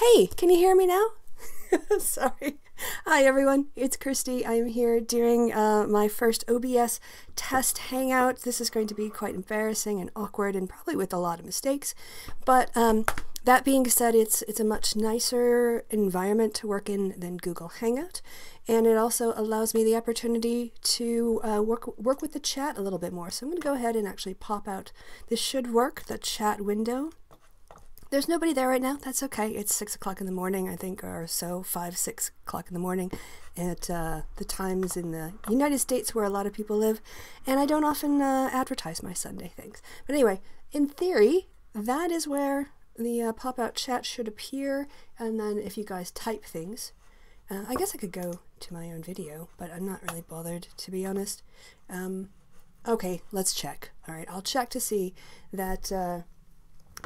Hey, can you hear me now? Sorry. Hi everyone, it's Kristi. I'm here doing my first OBS test hangout. This is going to be quite embarrassing and awkward and probably with a lot of mistakes. But that being said, it's a much nicer environment to work in than Google Hangout. And it also allows me the opportunity to work with the chat a little bit more. So I'm going to go ahead and actually pop out. This should work, the chat window. There's nobody there right now. That's okay. It's 6 o'clock in the morning, I think, or so, 5, 6 o'clock in the morning at the times in the United States where a lot of people live. And I don't often advertise my Sunday things. But anyway, in theory, that is where the pop-out chat should appear. And then if you guys type things, I guess I could go to my own video, but I'm not really bothered, to be honest. Okay, let's check. All right, I'll check to see that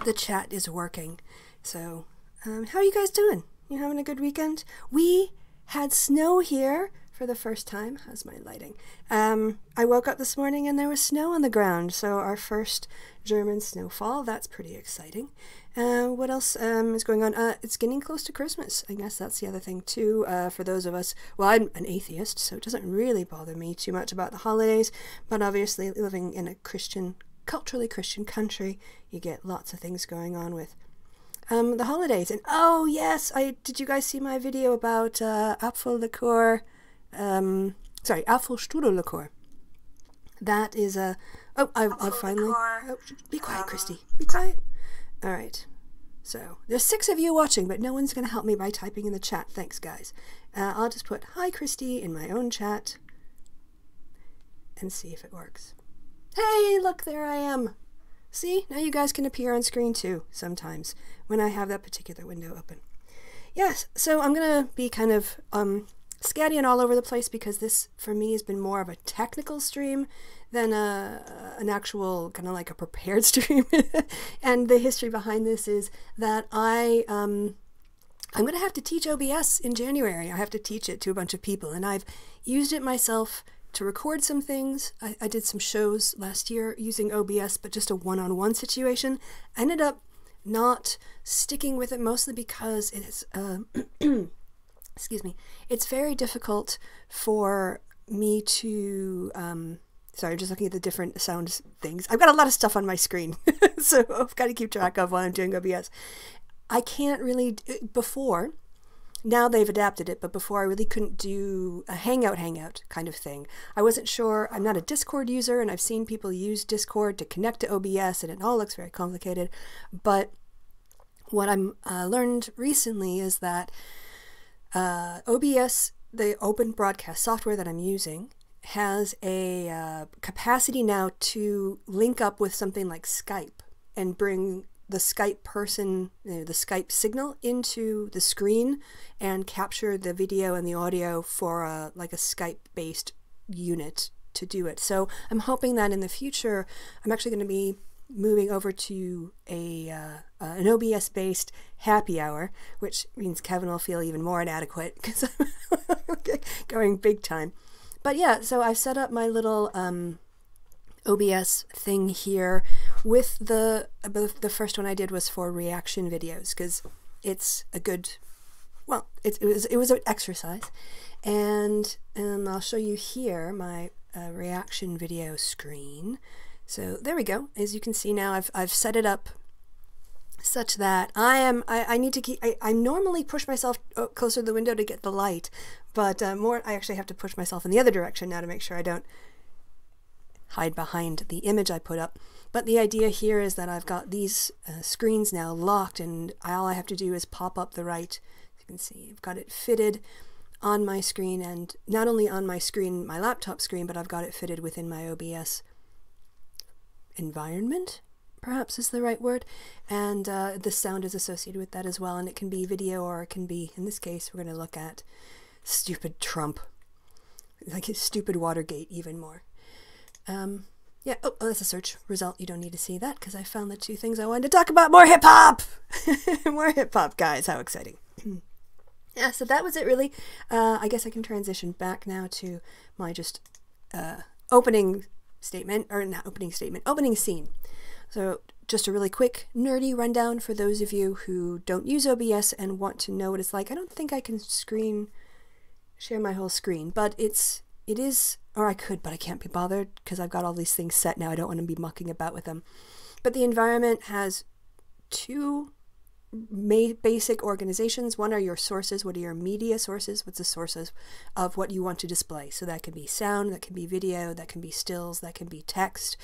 the chat is working. So, how are you guys doing? You having a good weekend? We had snow here for the first time. How's my lighting? I woke up this morning and there was snow on the ground. So our first German snowfall. That's pretty exciting. What else is going on? It's getting close to Christmas. I guess that's the other thing too. For those of us, well, I'm an atheist, so it doesn't really bother me too much about the holidays. But obviously, living in a culturally Christian country, you get lots of things going on with the holidays. And oh yes, did you guys see my video about Apfellikör? Apfelstrudellikör. That is a I've finally be quiet, Kristi. Be quiet. All right. So there's 6 of you watching, but no one's going to help me by typing in the chat. Thanks, guys. I'll just put "Hi, Kristi" in my own chat and see if it works. Hey, look, there I am. See, now you guys can appear on screen too sometimes when I have that particular window open. Yes, so I'm going to be kind of scattying all over the place because this, for me, has been more of a technical stream than an actual kind of like a prepared stream. And the history behind this is that I'm going to have to teach OBS in January. I have to teach it to a bunch of people, and I've used it myself to record some things. I did some shows last year using OBS, but just a one-on-one situation. I ended up not sticking with it mostly because it is, excuse me, it's very difficult for me to, sorry, just looking at the different sound things. I've got a lot of stuff on my screen, so I've got to keep track of while I'm doing OBS. I can't really, before, now they've adapted it, but before I really couldn't do a hangout kind of thing. I wasn't sure. I'm not a Discord user, and I've seen people use Discord to connect to OBS, and it all looks very complicated. But what I'm learned recently is that OBS, the open broadcast software that I'm using, has a capacity now to link up with something like Skype and bring the Skype person, the Skype signal into the screen and capture the video and the audio for like a Skype-based unit to do it. So I'm hoping that in the future, I'm actually going to be moving over to an OBS-based happy hour, which means Kevin will feel even more inadequate because I'm going big time. But yeah, so I've set up my little OBS thing here with the first one I did was for reaction videos because it's a good, well, it was an exercise. And I'll show you here my reaction video screen. So there we go. As you can see now, I've set it up such that I need to keep, I normally push myself closer to the window to get the light, but I actually have to push myself in the other direction now to make sure I don't hide behind the image I put up. But the idea here is that I've got these screens now locked, and all I have to do is pop up the right. As you can see, I've got it fitted on my screen, and not only on my screen, my laptop screen, but I've got it fitted within my OBS environment, perhaps is the right word. And the sound is associated with that as well, and it can be video or it can be, in this case, we're going to look at stupid Trump, like his stupid Watergate even more. Yeah, oh, that's a search result. You don't need to see that because I found the 2 things I wanted to talk about. More hip-hop! More hip-hop, guys. How exciting. Yeah, so that was it, really. I guess I can transition back now to my just opening statement, or not opening statement, opening scene. So just a really quick nerdy rundown for those of you who don't use OBS and want to know what it's like. I don't think I can share my whole screen, but it is, or I could, but I can't be bothered because I've got all these things set now. I don't want to be mucking about with them. But the environment has two basic organizations. One are your sources. What are your media sources? What's the sources of what you want to display? So that can be sound, that can be video, that can be stills, that can be text.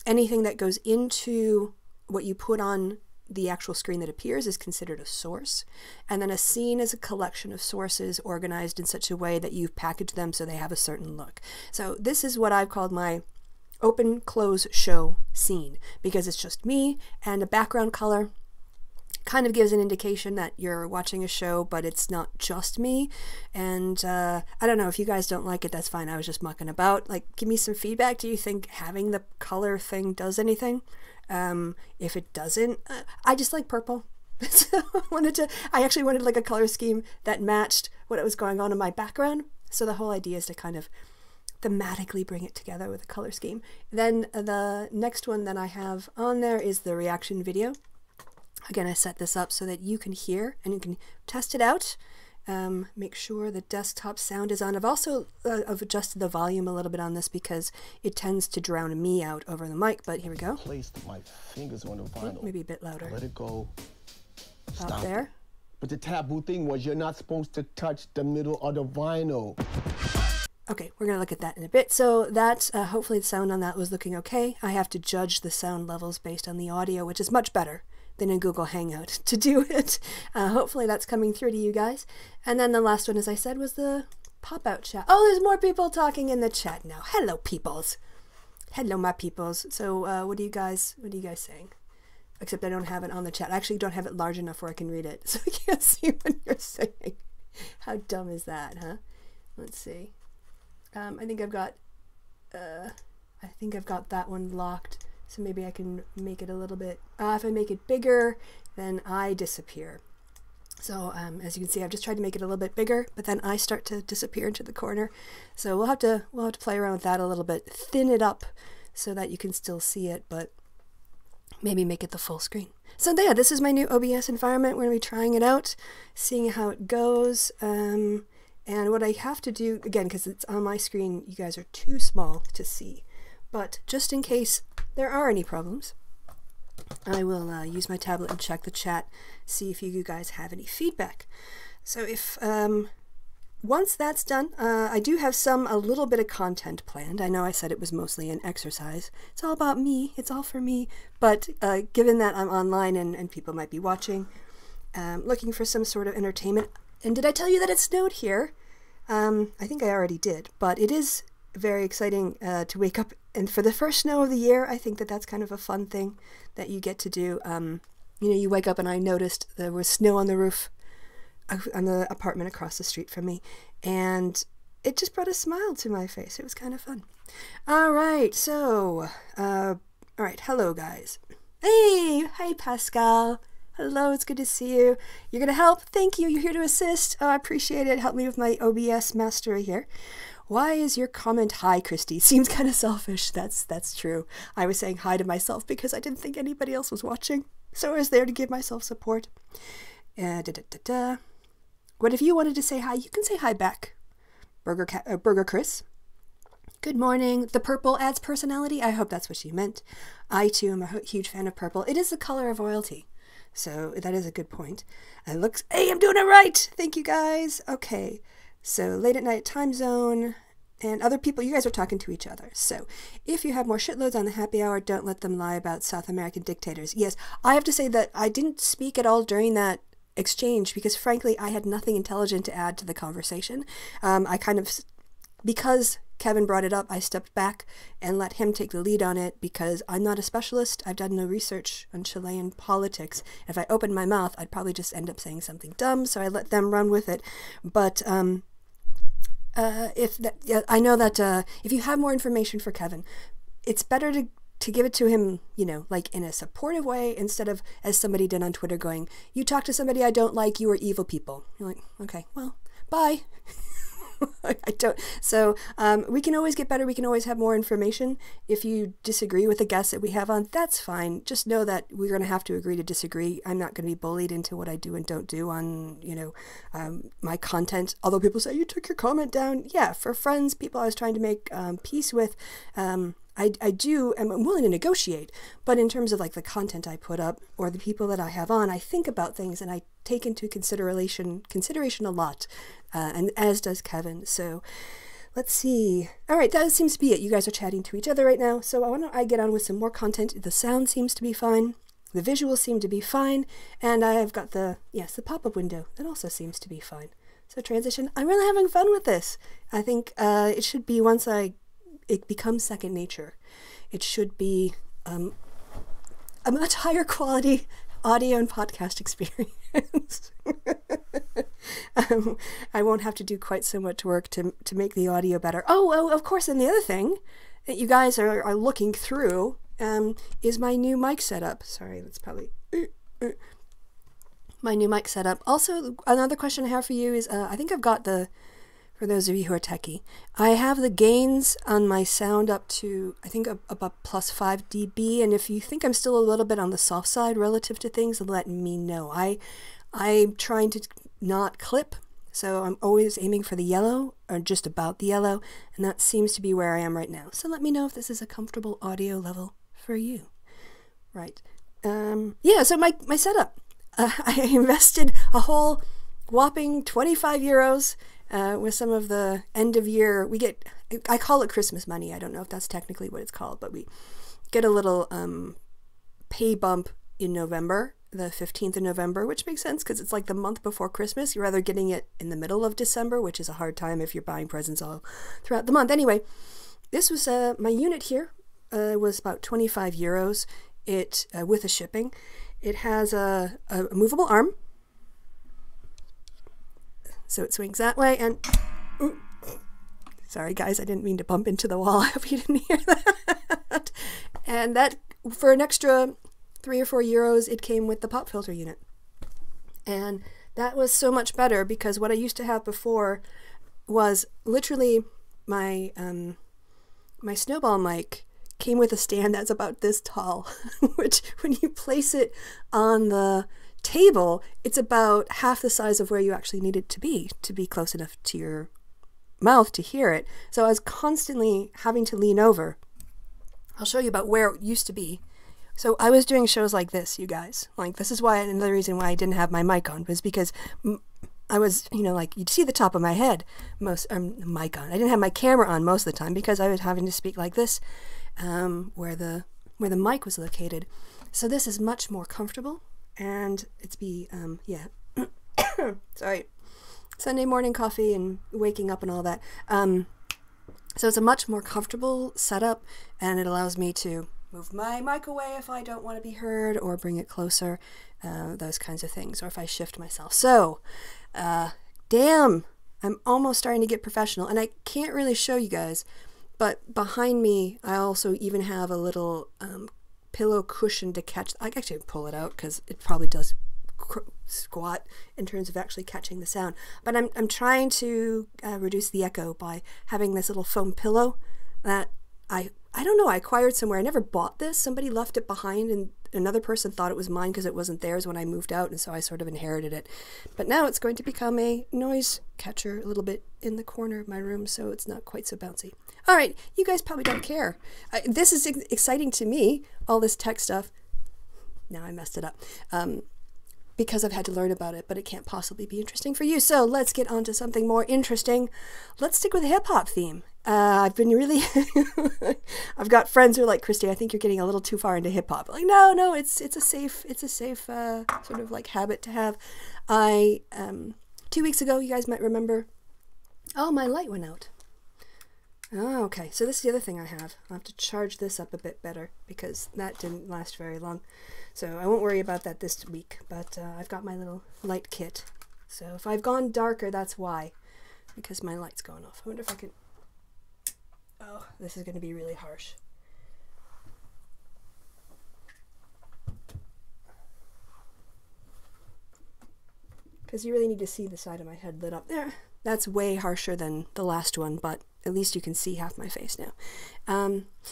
Anything that goes into what you put on the actual screen that appears is considered a source. And then a scene is a collection of sources organized in such a way that you've packaged them so they have a certain look. So this is what I've called my open, close, show scene, because it's just me and a background color. Kind of gives an indication that you're watching a show, but it's not just me. And I don't know, if you guys don't like it, that's fine. I was just mucking about. Like, give me some feedback. Do you think having the color thing does anything? If it doesn't, I just like purple. So I actually wanted like a color scheme that matched what was going on in my background. So the whole idea is to kind of thematically bring it together with a color scheme. Then the next one that I have on there is the reaction video. Again, I set this up so that you can hear and you can test it out. Make sure the desktop sound is on. I've also adjusted the volume a little bit on this because it tends to drown me out over the mic, but here we go. Placed my fingers on the vinyl. Maybe a bit louder. Let it go. Stop there. But the taboo thing was you're not supposed to touch the middle of the vinyl. Okay, we're going to look at that in a bit. So that, hopefully the sound on that was looking okay. I have to judge the sound levels based on the audio, which is much better than in Google Hangout to do it. Hopefully that's coming through to you guys. And then the last one, as I said, was the pop-out chat. Oh, there's more people talking in the chat now. Hello, peoples. Hello, my peoples. So what are you guys saying? Except I don't have it on the chat. I actually don't have it large enough where I can read it, so I can't see what you're saying. How dumb is that, huh? Let's see. I think I've got that one locked. So maybe I can make it a little bit, if I make it bigger, then I disappear. So as you can see, I've just tried to make it a little bit bigger, but then I start to disappear into the corner. So we'll have to play around with that a little bit, thin it up so that you can still see it, but maybe make it the full screen. So yeah, this is my new OBS environment. We're going to be trying it out, seeing how it goes. And what I have to do, again, because it's on my screen, you guys are too small to see. But just in case there are any problems, I will use my tablet and check the chat, see if you guys have any feedback. So if once that's done, I do have a little bit of content planned. I know I said it was mostly an exercise. It's all about me. It's all for me. But given that I'm online and people might be watching, looking for some sort of entertainment. And did I tell you that it snowed here? I think I already did, but it is very exciting to wake up, and for the first snow of the year, I think that's kind of a fun thing that you get to do. You know, you wake up and I noticed there was snow on the roof on the apartment across the street from me, and it just brought a smile to my face. It was kind of fun. All right, so all right, hello guys. Hey Pascal. Hello, it's good to see you. You're gonna help? Thank you. You're here to assist. Oh, I appreciate it. Help me with my OBS mastery here. Why is your comment hi, Kristi? Seems kind of selfish. That's true. I was saying hi to myself because I didn't think anybody else was watching. So I was there to give myself support. What if you wanted to say hi? You can say hi back. Burger Chris. Good morning. The purple adds personality. I hope that's what you meant. I too am a huge fan of purple. It is the color of royalty. So that is a good point. It looks, hey, I'm doing it right. Thank you guys. Okay. So late at night time zone and other people, you guys are talking to each other. So if you have more shitloads on the happy hour, don't let them lie about South American dictators. Yes, I have to say that I didn't speak at all during that exchange because frankly, I had nothing intelligent to add to the conversation. Because Kevin brought it up, I stepped back and let him take the lead on it because I'm not a specialist. I've done no research on Chilean politics. If I opened my mouth, I'd probably just end up saying something dumb, so I let them run with it. But I know that if you have more information for Kevin, it's better to give it to him, you know, like in a supportive way instead of as somebody did on Twitter going, you talk to somebody I don't like, you are evil people. You're like, okay, well, bye. I don't. So we can always get better. We can always have more information. If you disagree with the guests that we have on, that's fine. Just know that we're going to have to agree to disagree. I'm not going to be bullied into what I do and don't do on, my content. Although people say, you took your comment down. Yeah, for friends, people I was trying to make peace with, I do, I'm willing to negotiate, but in terms of like the content I put up or the people that I have on, I think about things and I take into consideration a lot, and as does Kevin. So let's see. All right, that seems to be it. You guys are chatting to each other right now. So I get on with some more content. The sound seems to be fine. The visuals seem to be fine. And I've got the pop-up window. That also seems to be fine. So transition, I'm really having fun with this. I think it should be once it becomes second nature. It should be a much higher quality audio and podcast experience. I won't have to do quite so much work to make the audio better. Oh, of course, and the other thing that you guys are looking through is my new mic setup. Sorry, that's probably my new mic setup. Also, another question I have for you is, I think I've got for those of you who are techie, I have the gains on my sound up to, I think, about plus 5 dB. And if you think I'm still a little bit on the soft side relative to things, let me know. I'm trying to not clip, so I'm always aiming for the yellow, or just about the yellow, and that seems to be where I am right now. So let me know if this is a comfortable audio level for you. Right. So my setup. I invested a whole whopping 25 euros with some of the end of year. I call it Christmas money. I don't know if that's technically what it's called, but we get a little pay bump in November, the 15th of November, which makes sense because it's like the month before Christmas. You're either getting it in the middle of December, which is a hard time if you're buying presents all throughout the month. Anyway, this was my unit here was about 25 euros. It with the shipping. It has a movable arm, so it swings that way. And sorry guys, I didn't mean to bump into the wall. I hope you didn't hear that. And that, for an extra 3 or 4 euros, it came with the pop filter unit, and that was so much better because what I used to have before was literally my my snowball mic came with a stand that's about this tall, which when you place it on the table, it's about half the size of where you actually need it to be close enough to your mouth to hear it. So I was constantly having to lean over. I'll show you about where it used to be. So I was doing shows like this, you guys. Like, this is why, another reason why I didn't have my mic on was because I was, like, you'd see the top of my head mic on. I didn't have my camera on most of the time because I was having to speak like this, where the mic was located. So this is much more comfortable, and sorry, Sunday morning coffee and waking up and all that. So it's a much more comfortable setup, and it allows me to move my mic away if I don't want to be heard, or bring it closer, those kinds of things, or if I shift myself. So, damn, I'm almost starting to get professional, and I can't really show you guys, but behind me, I also even have a little pillow cushion to catch. I can actually pull it out because it probably does squat in terms of actually catching the sound. But I'm trying to reduce the echo by having this little foam pillow that I don't know, I acquired somewhere. I never bought this. Somebody left it behind, and another person thought it was mine because it wasn't theirs when I moved out, and so I sort of inherited it. But now it's going to become a noise catcher a little bit in the corner of my room, so it's not quite so bouncy. All right, you guys probably don't care. This is exciting to me, all this tech stuff. Now I messed it up. Because I've had to learn about it, but it can't possibly be interesting for you. So let's get on to something more interesting. Let's stick with the hip-hop theme. I've been really, I've got friends who are like, Kristi, I think you're getting a little too far into hip-hop. Like, no, it's a safe sort of like habit to have. 2 weeks ago, you guys might remember, my light went out. Oh, okay, so this is the other thing I have. I'll have to charge this up a bit better because that didn't last very long. So I won't worry about that this week, but I've got my little light kit. So if I've gone darker, that's why, because my light's going off. I wonder if I can... Oh, this is going to be really harsh. Because you really need to see the side of my head lit up. There, That's way harsher than the last one, but at least you can see half my face now.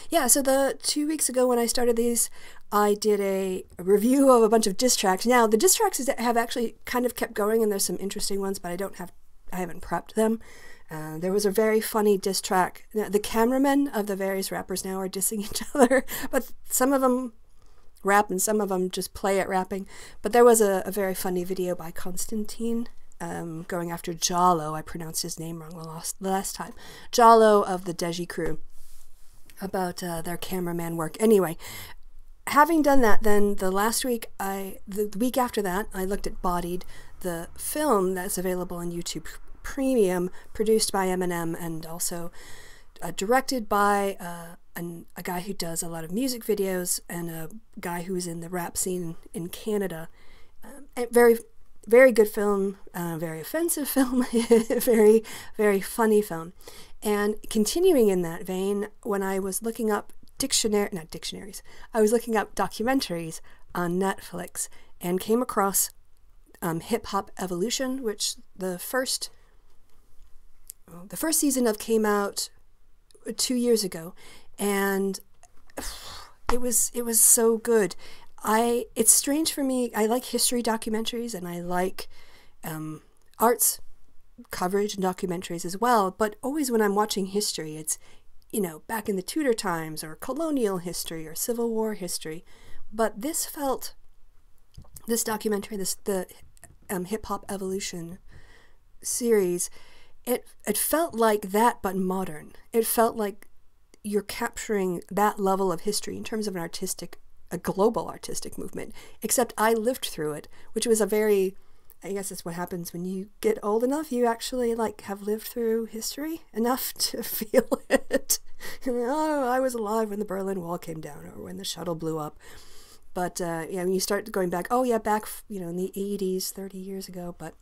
Yeah, so the 2 weeks ago when I started these, I did a review of a bunch of diss tracks. Now, the diss tracks have actually kind of kept going, and there's some interesting ones, but I haven't prepped them. There was a very funny diss track. The cameramen of the various rappers now are dissing each other, but some of them rap and some of them just play at rapping. But there was a very funny video by Constantine going after Jalo. I pronounced his name wrong the last time. Jalo of the Deji crew, about their cameraman work. Anyway, having done that, then the week after that, I looked at Bodied, the film that's available on YouTube Premium, produced by Eminem and also directed by a guy who does a lot of music videos and a guy who's in the rap scene in Canada. Very, very good film, very offensive film, very, very funny film. And continuing in that vein, when I was looking up I was looking up documentaries on Netflix and came across Hip Hop Evolution, which the first season of came out 2 years ago, and it was so good. It's strange for me. I like history documentaries and I like arts coverage and documentaries as well, but always when I'm watching history, it's, you know, back in the Tudor times or colonial history or Civil War history. But this documentary, the Hip Hop Evolution series, it felt like that, but modern. It felt like you're capturing that level of history in terms of a global artistic movement, except I lived through it, which was I guess that's what happens when you get old enough. You actually have lived through history enough to feel it. Oh, I was alive when the Berlin Wall came down or when the shuttle blew up. But yeah, when you start going back, back, in the 80s, 30 years ago. But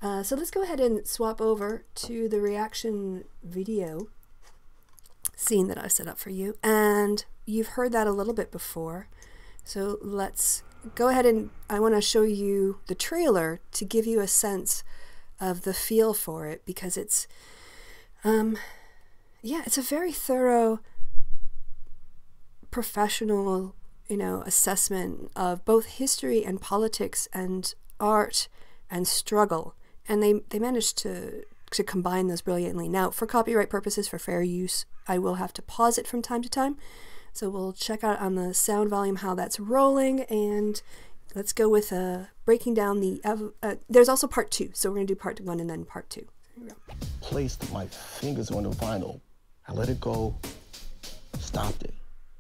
so let's go ahead and swap over to the reaction video scene that I set up for you. And you've heard that a little bit before. So let's go ahead and I want to show you the trailer to give you a sense of the feel for it, because it's it's a very thorough professional assessment of both history and politics and art and struggle, and they managed to combine those brilliantly. Now, for copyright purposes, for fair use, I will have to pause it from time to time. So we'll check out on the sound volume how that's rolling, and let's go with breaking down there's also part 2, so we're going to do part 1 and then part 2. Here we go. Placed my fingers on the vinyl. I let it go, stopped it.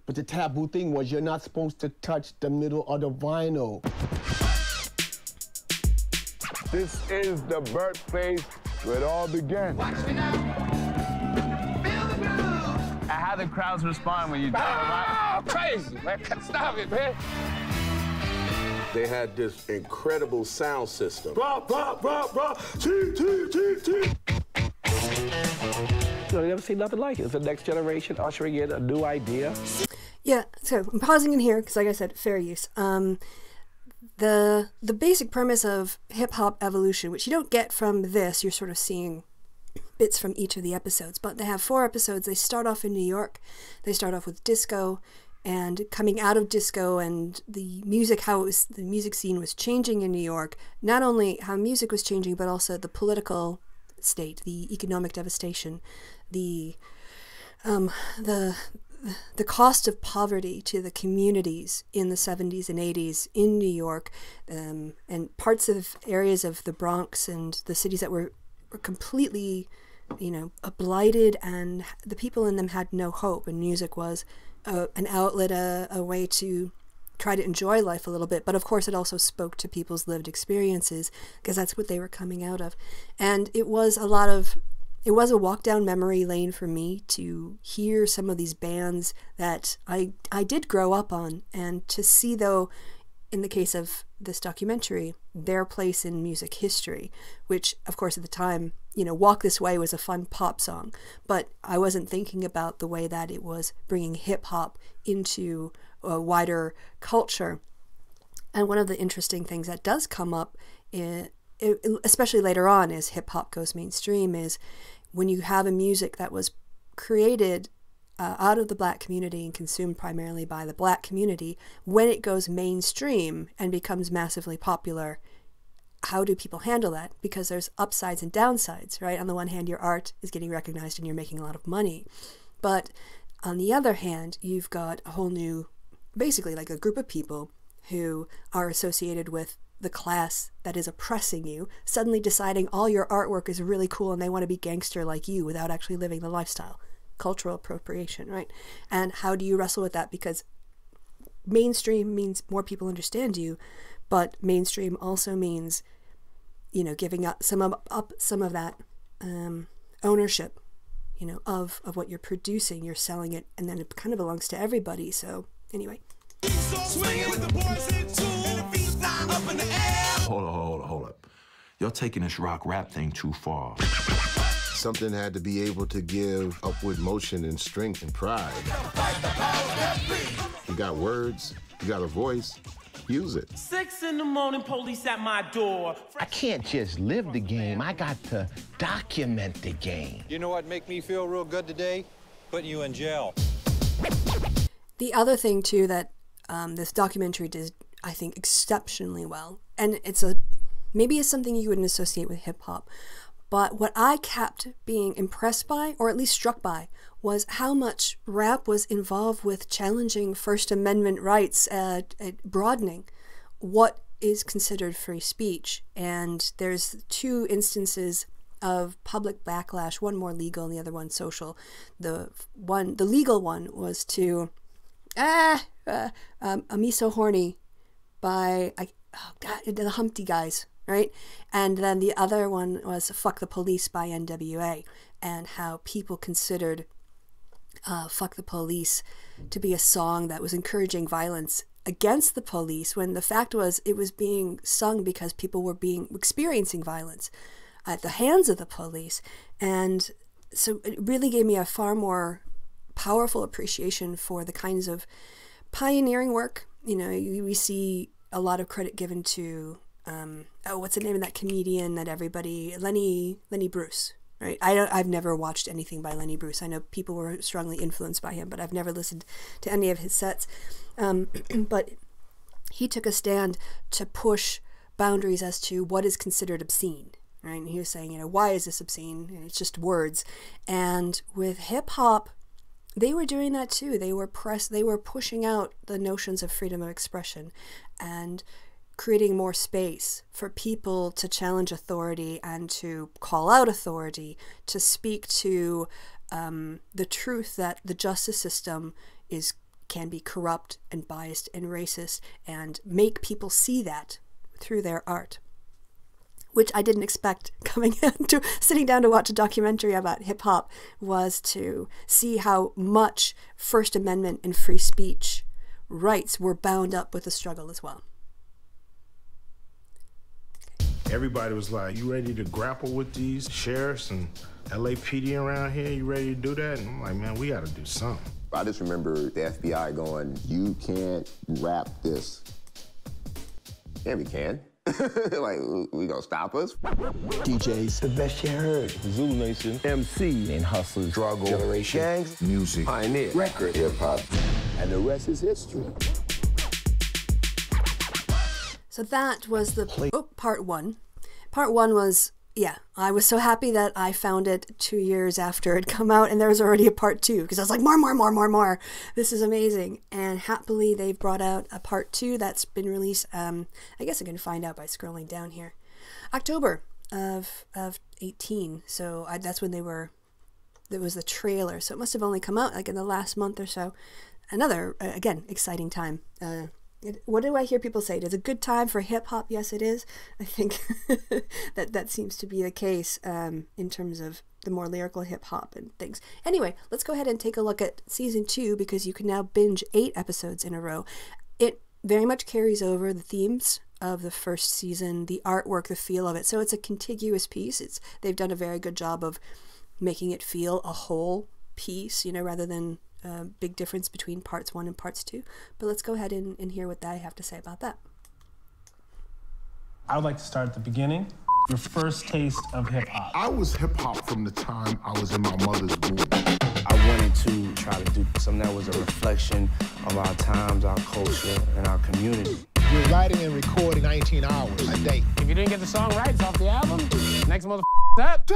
But the taboo thing was you're not supposed to touch the middle of the vinyl. This is the birthplace where it all began. Watch me now. Feel the groove. How the crowds respond when you do Crazy, man. Stop it, man. They had this incredible sound system. Prob. T. You never seen nothing like it. It's the next generation ushering in a new idea. Yeah, so I'm pausing in here because, like I said, fair use. The basic premise of hip-hop evolution, which you don't get from this, you're sort of seeing bits from each of the episodes, but they have 4 episodes. They start off in New York. They start off with disco and coming out of disco and the music, the music scene was changing in New York. Not only how music was changing, but also the political state, the economic devastation, the cost of poverty to the communities in the 70s and 80s in New York, and parts of areas of the Bronx and the cities that were completely, blighted, and the people in them had no hope, and music was an outlet, a way to try to enjoy life a little bit. But of course it also spoke to people's lived experiences, because that's what they were coming out of. And it was a walk down memory lane for me to hear some of these bands that I did grow up on, and to see, though, in the case of this documentary, their place in music history, which of course at the time, Walk This Way was a fun pop song, but I wasn't thinking about the way that it was bringing hip hop into a wider culture. And one of the interesting things that does come up especially later on as hip hop goes mainstream, is when you have a music that was created out of the Black community and consumed primarily by the Black community, when it goes mainstream and becomes massively popular, how do people handle that? Because there's upsides and downsides, right? On the one hand, your art is getting recognized and you're making a lot of money. But on the other hand, you've got a whole new, basically like a group of people who are associated with the class that is oppressing you, suddenly deciding all your artwork is really cool and they want to be gangster like you without actually living the lifestyle. Cultural appropriation, right? And how do you wrestle with that? Because mainstream means more people understand you, but mainstream also means, you know, giving up some of that ownership, you know, of what you're producing. You're selling it, and then it kind of belongs to everybody. So anyway. Hold up. Y'all taking this rock rap thing too far. Something had to be able to give upward motion and strength and pride. You got words, you got a voice, use it. 6 in the morning, police at my door. I can't just live the game, I got to document the game. You know what make me feel real good today? Putting you in jail. The other thing too that this documentary did, I think, exceptionally well, and maybe it's something you wouldn't associate with hip hop, but what I kept being impressed by, or at least struck by, was how much rap was involved with challenging First Amendment rights, broadening what is considered free speech. And there's 2 instances of public backlash, one more legal and the other one social. The legal one was to Me So Horny by the Humpty Guys, right? And then the other one was Fuck the Police by NWA, and how people considered Fuck the Police to be a song that was encouraging violence against the police, when the fact was it was being sung because people were experiencing violence at the hands of the police. And so it really gave me a far more powerful appreciation for the kinds of pioneering work. You know, we see a lot of credit given to what's the name of that comedian that everybody, Lenny Bruce, right? I've never watched anything by Lenny Bruce. I know people were strongly influenced by him, but I've never listened to any of his sets. But he took a stand to push boundaries as to what is considered obscene, right? And he was saying, you know, why is this obscene? And it's just words. And with hip hop, they were doing that too. They were pushing out the notions of freedom of expression and creating more space for people to challenge authority and to call out authority, to speak to the truth that the justice system can be corrupt and biased and racist, and make people see that through their art, which I didn't expect coming into sitting down to watch a documentary about hip hop, was to see how much First Amendment and free speech rights were bound up with the struggle as well. Everybody was like, you ready to grapple with these sheriffs and LAPD around here? You ready to do that? And I'm like, man, we got to do something. I just remember the FBI going, you can't rap this. Yeah, we can. Like, we gonna stop us? DJs, the best you heard. Zulu Nation, MC, and hustlers, struggle, generation, gangs, music, pioneer, record, hip-hop, and the rest is history. So that was part 1. Part 1 was, yeah, I was so happy that I found it 2 years after it come out, and there was already a part 2, because I was like, more. This is amazing. And happily, they've brought out a part 2 that's been released. I guess I can find out by scrolling down here. October of 18. So that's when there was the trailer. So it must have only come out like in the last month or so. Another, again, exciting time. What do I hear people say? It is a good time for hip hop. Yes, it is. I think that seems to be the case in terms of the more lyrical hip hop and things. Anyway, let's go ahead and take a look at season 2, because you can now binge 8 episodes in a row. It very much carries over the themes of the first season, the artwork, the feel of it. So it's a contiguous piece. They've done a very good job of making it feel a whole piece, you know, rather than big difference between parts 1 and parts 2. But let's go ahead and hear what I have to say about that. I would like to start at the beginning. Your first taste of hip hop. I was hip hop from the time I was in my mother's womb. I wanted to try to do something that was a reflection of our times, our culture, and our community. We're writing and recording 19 hours a day. If you didn't get the song right, it's off the album. Next motherfucker up.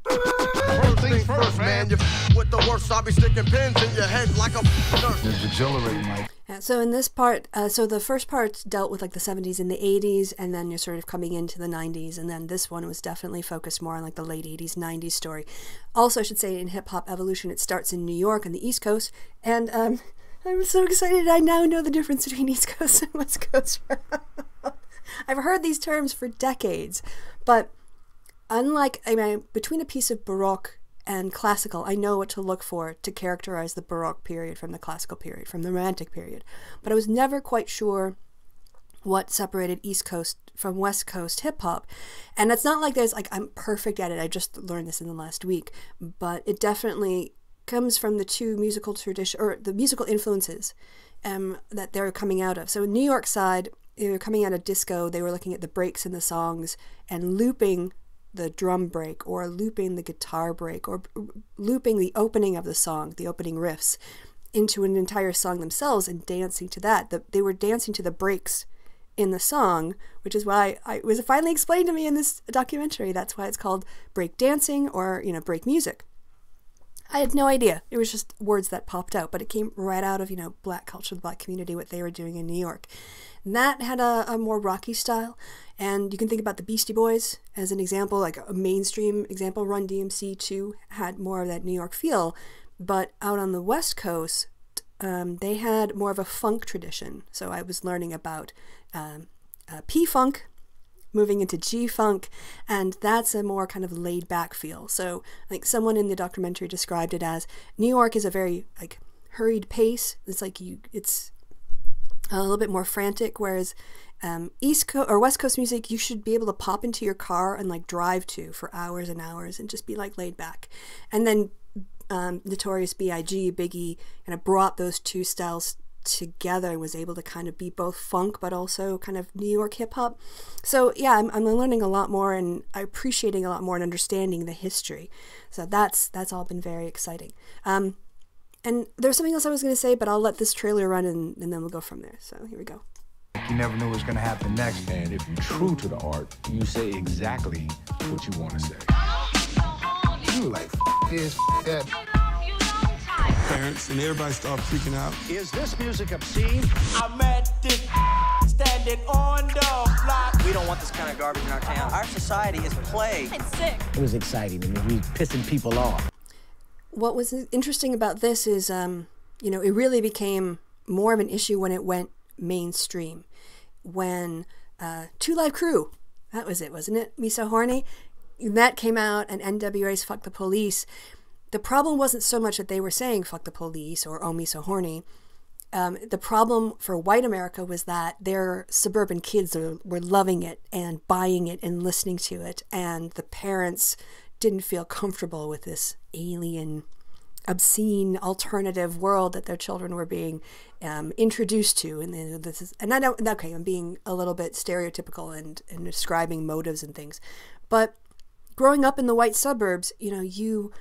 First things first, man. You with the worst, I'll be sticking pins in your head like a nurse. It's exhilarating, like. Yeah, so in this part, so the first part dealt with like the 70s and the 80s, and then you're sort of coming into the 90s, and then this one was definitely focused more on like the late 80s, 90s story. Also, I should say in hip hop evolution, it starts in New York on the East Coast, and I'm so excited I now know the difference between East Coast and West Coast. I've heard these terms for decades, but unlike, I mean, between a piece of Baroque and classical, I know what to look for to characterize the Baroque period from the classical period, from the Romantic period. But I was never quite sure what separated East Coast from West Coast hip-hop. And it's not like there's, like, I'm perfect at it. I just learned this in the last week. But it definitely comes from the two musical tradition, or the musical influences that they're coming out of. So in New York side, they were coming out of disco. They were looking at the breaks in the songs and looping the drum break, or looping the guitar break, or looping the opening of the song, the opening riffs, into an entire song themselves and dancing to that. They were dancing to the breaks in the song, which is why it was finally explained to me in this documentary. That's why it's called break dancing, or, you know, break music. I had no idea. It was just words that popped out, but it came right out of, you know, black culture, the black community, what they were doing in New York. And that had a more rocky style. And you can think about the Beastie Boys as an example, like a mainstream example. Run DMC too had more of that New York feel. But out on the West Coast, they had more of a funk tradition. So I was learning about P-Funk, moving into G-Funk, and that's a more kind of laid-back feel. So like someone in the documentary described it as, New York is a very like hurried pace. It's like it's a little bit more frantic, whereas East Coast or West Coast music, you should be able to pop into your car and like drive to for hours and hours and just be like laid back. And then Notorious B.I.G., Biggie, kind of brought those two styles together and was able to kind of be both funk but also kind of New York hip hop. So yeah, I'm learning a lot more, and I'm appreciating a lot more and understanding the history. So that's all been very exciting. And there's something else I was going to say, but I'll let this trailer run and then we'll go from there. So here we go. You never know what's going to happen next. And if you're true to the art, you say exactly what you want to say. You like this, that. Parents and everybody start freaking out. Is this music obscene? I met this standing on the block. We don't want this kind of garbage in our town. Our society is plagued. It's sick. It was exciting. I mean, we were pissing people off. What was interesting about this is, you know, it really became more of an issue when it went mainstream. When 2 Live Crew, that was it, wasn't it? Me So Horny? That came out, and NWA's Fuck the Police. The problem wasn't so much that they were saying fuck the police or oh me so horny. The problem for white America was that their suburban kids were loving it and buying it and listening to it, and the parents didn't feel comfortable with this alien, obscene, alternative world that their children were being introduced to. And I know, okay, I'm being a little bit stereotypical and describing motives and things, but growing up in the white suburbs, you know,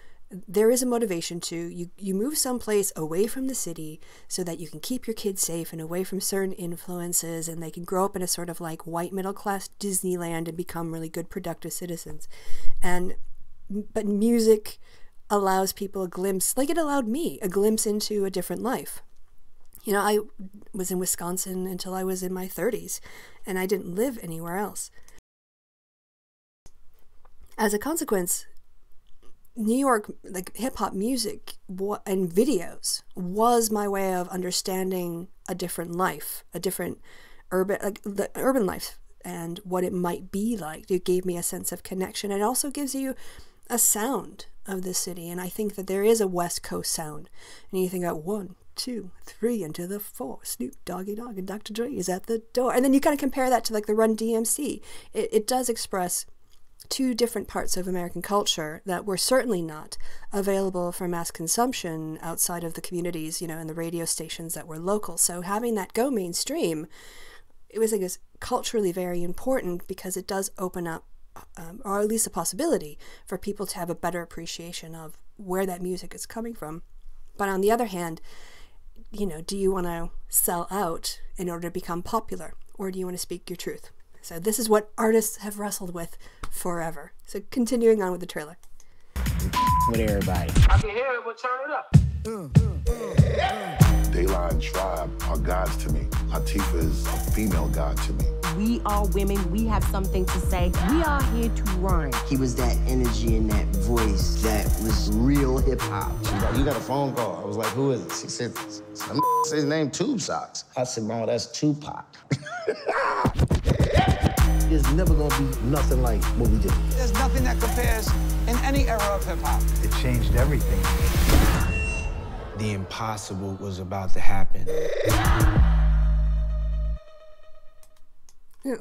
there is a motivation to you move someplace away from the city so that you can keep your kids safe and away from certain influences, and they can grow up in a sort of like white middle class Disneyland and become really good productive citizens. But music allows people a glimpse, like it allowed me a glimpse into a different life. You know, I was in Wisconsin until I was in my 30s, and I didn't live anywhere else. As a consequence, New York, like hip-hop music and videos was my way of understanding a different life, a different the urban life and what it might be like. It gave me a sense of connection. It also gives you a sound of the city, and I think that there is a West Coast sound. And you think about 1, 2, 3, into the 4, Snoop Doggy Dogg and Dr. Dre is at the door. And then you kind of compare that to like the Run DMC. It does express two different parts of American culture that were certainly not available for mass consumption outside of the communities, you know, and the radio stations that were local. So having that go mainstream, it was like this culturally very important because it does open up, or at least a possibility for people to have a better appreciation of where that music is coming from. But on the other hand, you know, do you want to sell out in order to become popular, or do you want to speak your truth? So this is what artists have wrestled with forever. So continuing on with the trailer. With everybody. I can hear it, but turn it up. Dayline Tribe are gods to me. Latifah is a female god to me. We are women. We have something to say. We are here to rhyme. He was that energy and that voice that was real hip-hop. She's like, you got a phone call. I was like, who is it? She said, his name Tube Socks. I said, Mom, that's Tupac. There's never gonna be nothing like what we did. There's nothing that compares in any era of hip-hop. It changed everything. The impossible was about to happen.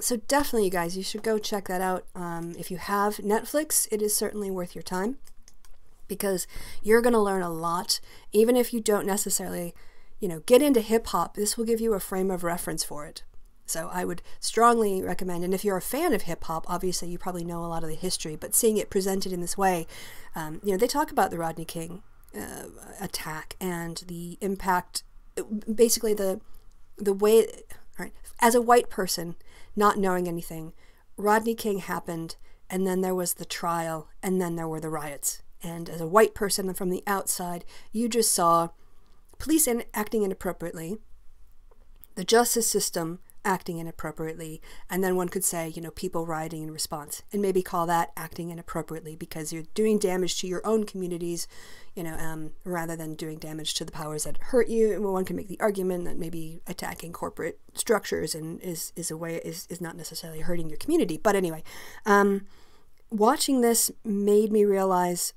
So definitely, you guys, you should go check that out. If you have Netflix, it is certainly worth your time because you're going to learn a lot. Even if you don't necessarily, you know, get into hip-hop, this will give you a frame of reference for it. So I would strongly recommend, and if you're a fan of hip-hop, obviously you probably know a lot of the history, but seeing it presented in this way, you know, they talk about the Rodney King attack and the impact, basically the way, all right, as a white person, not knowing anything, Rodney King happened, and then there was the trial, and then there were the riots. And as a white person from the outside, you just saw police acting inappropriately, the justice system acting inappropriately, and then one could say, you know, people rioting in response, and maybe call that acting inappropriately because you're doing damage to your own communities, you know, rather than doing damage to the powers that hurt you. And one can make the argument that maybe attacking corporate structures and is not necessarily hurting your community. But anyway, watching this made me realize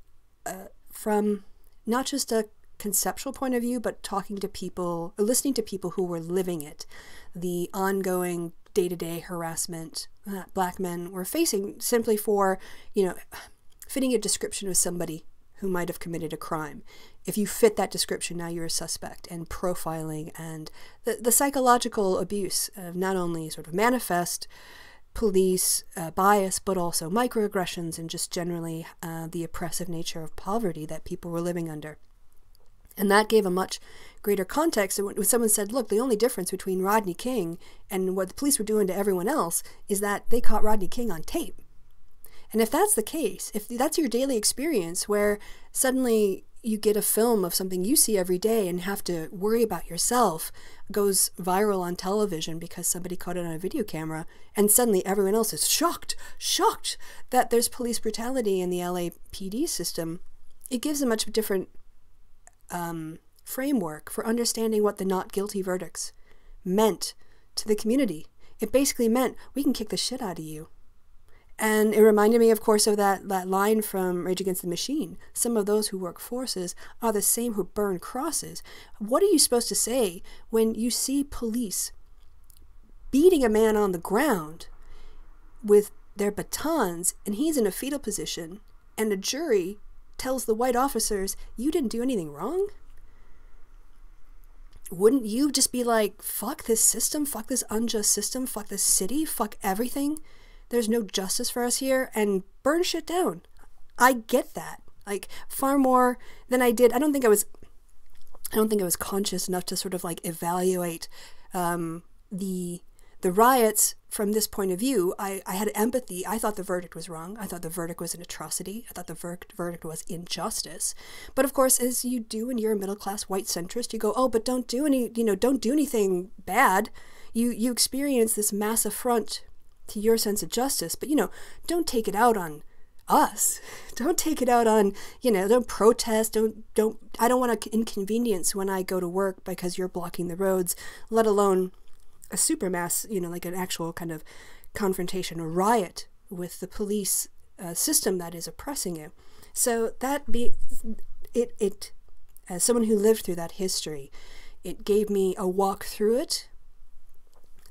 from not just a conceptual point of view, but talking to people, or listening to people who were living it, the ongoing day-to-day harassment that Black men were facing simply for, you know, fitting a description of somebody who might have committed a crime. If you fit that description, now you're a suspect, and profiling and the psychological abuse of not only sort of manifest police bias, but also microaggressions and just generally the oppressive nature of poverty that people were living under. And that gave a much greater context. And when someone said, look, the only difference between Rodney King and what the police were doing to everyone else is that they caught Rodney King on tape. And if that's the case, if that's your daily experience where suddenly you get a film of something you see every day and have to worry about yourself, goes viral on television because somebody caught it on a video camera, and suddenly everyone else is shocked that there's police brutality in the LAPD system, it gives a much different framework for understanding what the not guilty verdicts meant to the community. It basically meant, we can kick the shit out of you. And it reminded me, of course, of that line from Rage Against the Machine. Some of those who work forces are the same who burn crosses. What are you supposed to say when you see police beating a man on the ground with their batons and he's in a fetal position and a jury tells the white officers, you didn't do anything wrong? Wouldn't you just be like, fuck this system, fuck this unjust system, fuck this city, fuck everything? There's no justice for us here, and burn shit down. I get that, like, far more than I did. I don't think I was conscious enough to sort of like evaluate the riots from this point of view. I had empathy. I thought the verdict was wrong. I thought the verdict was an atrocity. I thought the verdict was injustice. But of course, as you do when you're a middle-class white centrist, you go, oh, but don't do anything bad. You experience this mass affront to your sense of justice, but don't take it out on us. Don't take it out on, don't protest. I don't want to inconvenience when I go to work because you're blocking the roads, let alone a supermass, like an actual kind of confrontation, a riot with the police system that is oppressing you. So as someone who lived through that history, it gave me a walk through it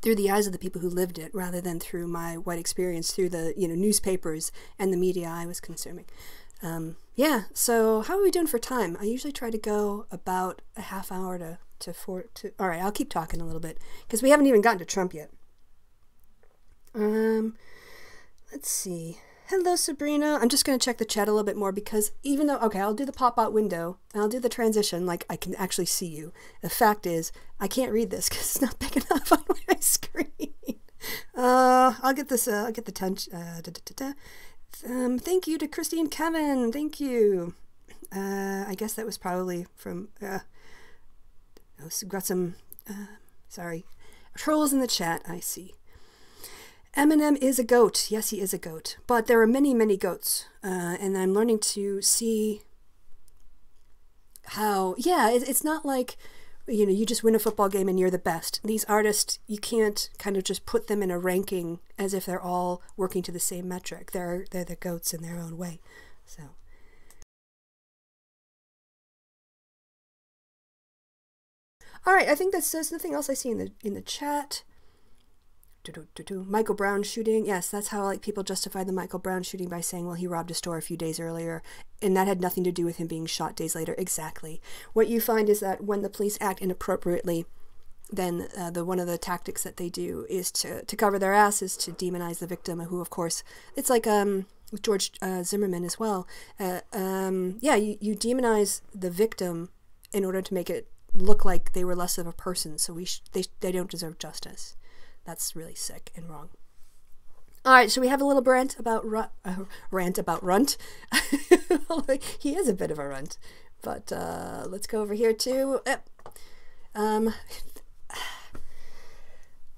through the eyes of the people who lived it, rather than through my white experience through the newspapers and the media I was consuming. Yeah, so how are we doing for time? I usually try to go about a half hour to all right, I'll keep talking a little bit because we haven't even gotten to Trump yet. Let's see. Hello, Sabrina. I'm just going to check the chat a little bit more because even though, okay, I'll do the pop-out window and I'll do the transition like I can actually see you. The fact is, I can't read this because it's not big enough on my screen. I'll get this, I'll get the tension. Thank you to Kristi and Kevin. Thank you. I guess that was probably from, got some, sorry, trolls in the chat, I see. Eminem is a goat. Yes, he is a goat. But there are many, many goats. And I'm learning to see how, yeah, it's not like, you know, you just win a football game and you're the best. These artists, you can't kind of just put them in a ranking as if they're all working to the same metric. They're the goats in their own way. So. All right, I think there's nothing else I see in the chat. Michael Brown shooting. Yes, that's how like people justify the Michael Brown shooting by saying, well, he robbed a store a few days earlier, and that had nothing to do with him being shot days later. Exactly. What you find is that when the police act inappropriately, then one of the tactics that they do is to cover their asses, to demonize the victim, who, of course, it's like with George Zimmerman as well. Yeah, you demonize the victim in order to make it look like they were less of a person, so they don't deserve justice. That's really sick and wrong. All right, so we have a little rant about Runt. He is a bit of a runt, but let's go over here to.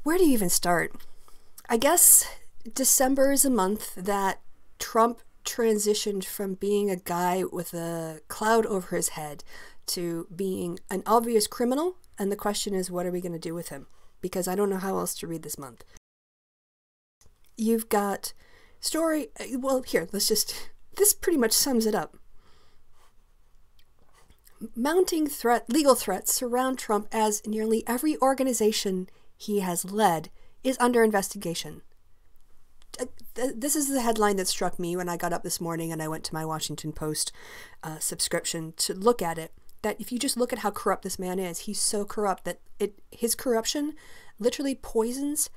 Where do you even start? I guess December is a month that Trump transitioned from being a guy with a cloud over his head to being an obvious criminal, and the question is, what are we going to do with him? Because I don't know how else to read this month. You've got story, well, here, this pretty much sums it up. Mounting legal threats surround Trump as nearly every organization he has led is under investigation. This is the headline that struck me when I got up this morning and I went to my Washington Post subscription to look at it. That if you just look at how corrupt this man is, he's so corrupt that his corruption literally poisons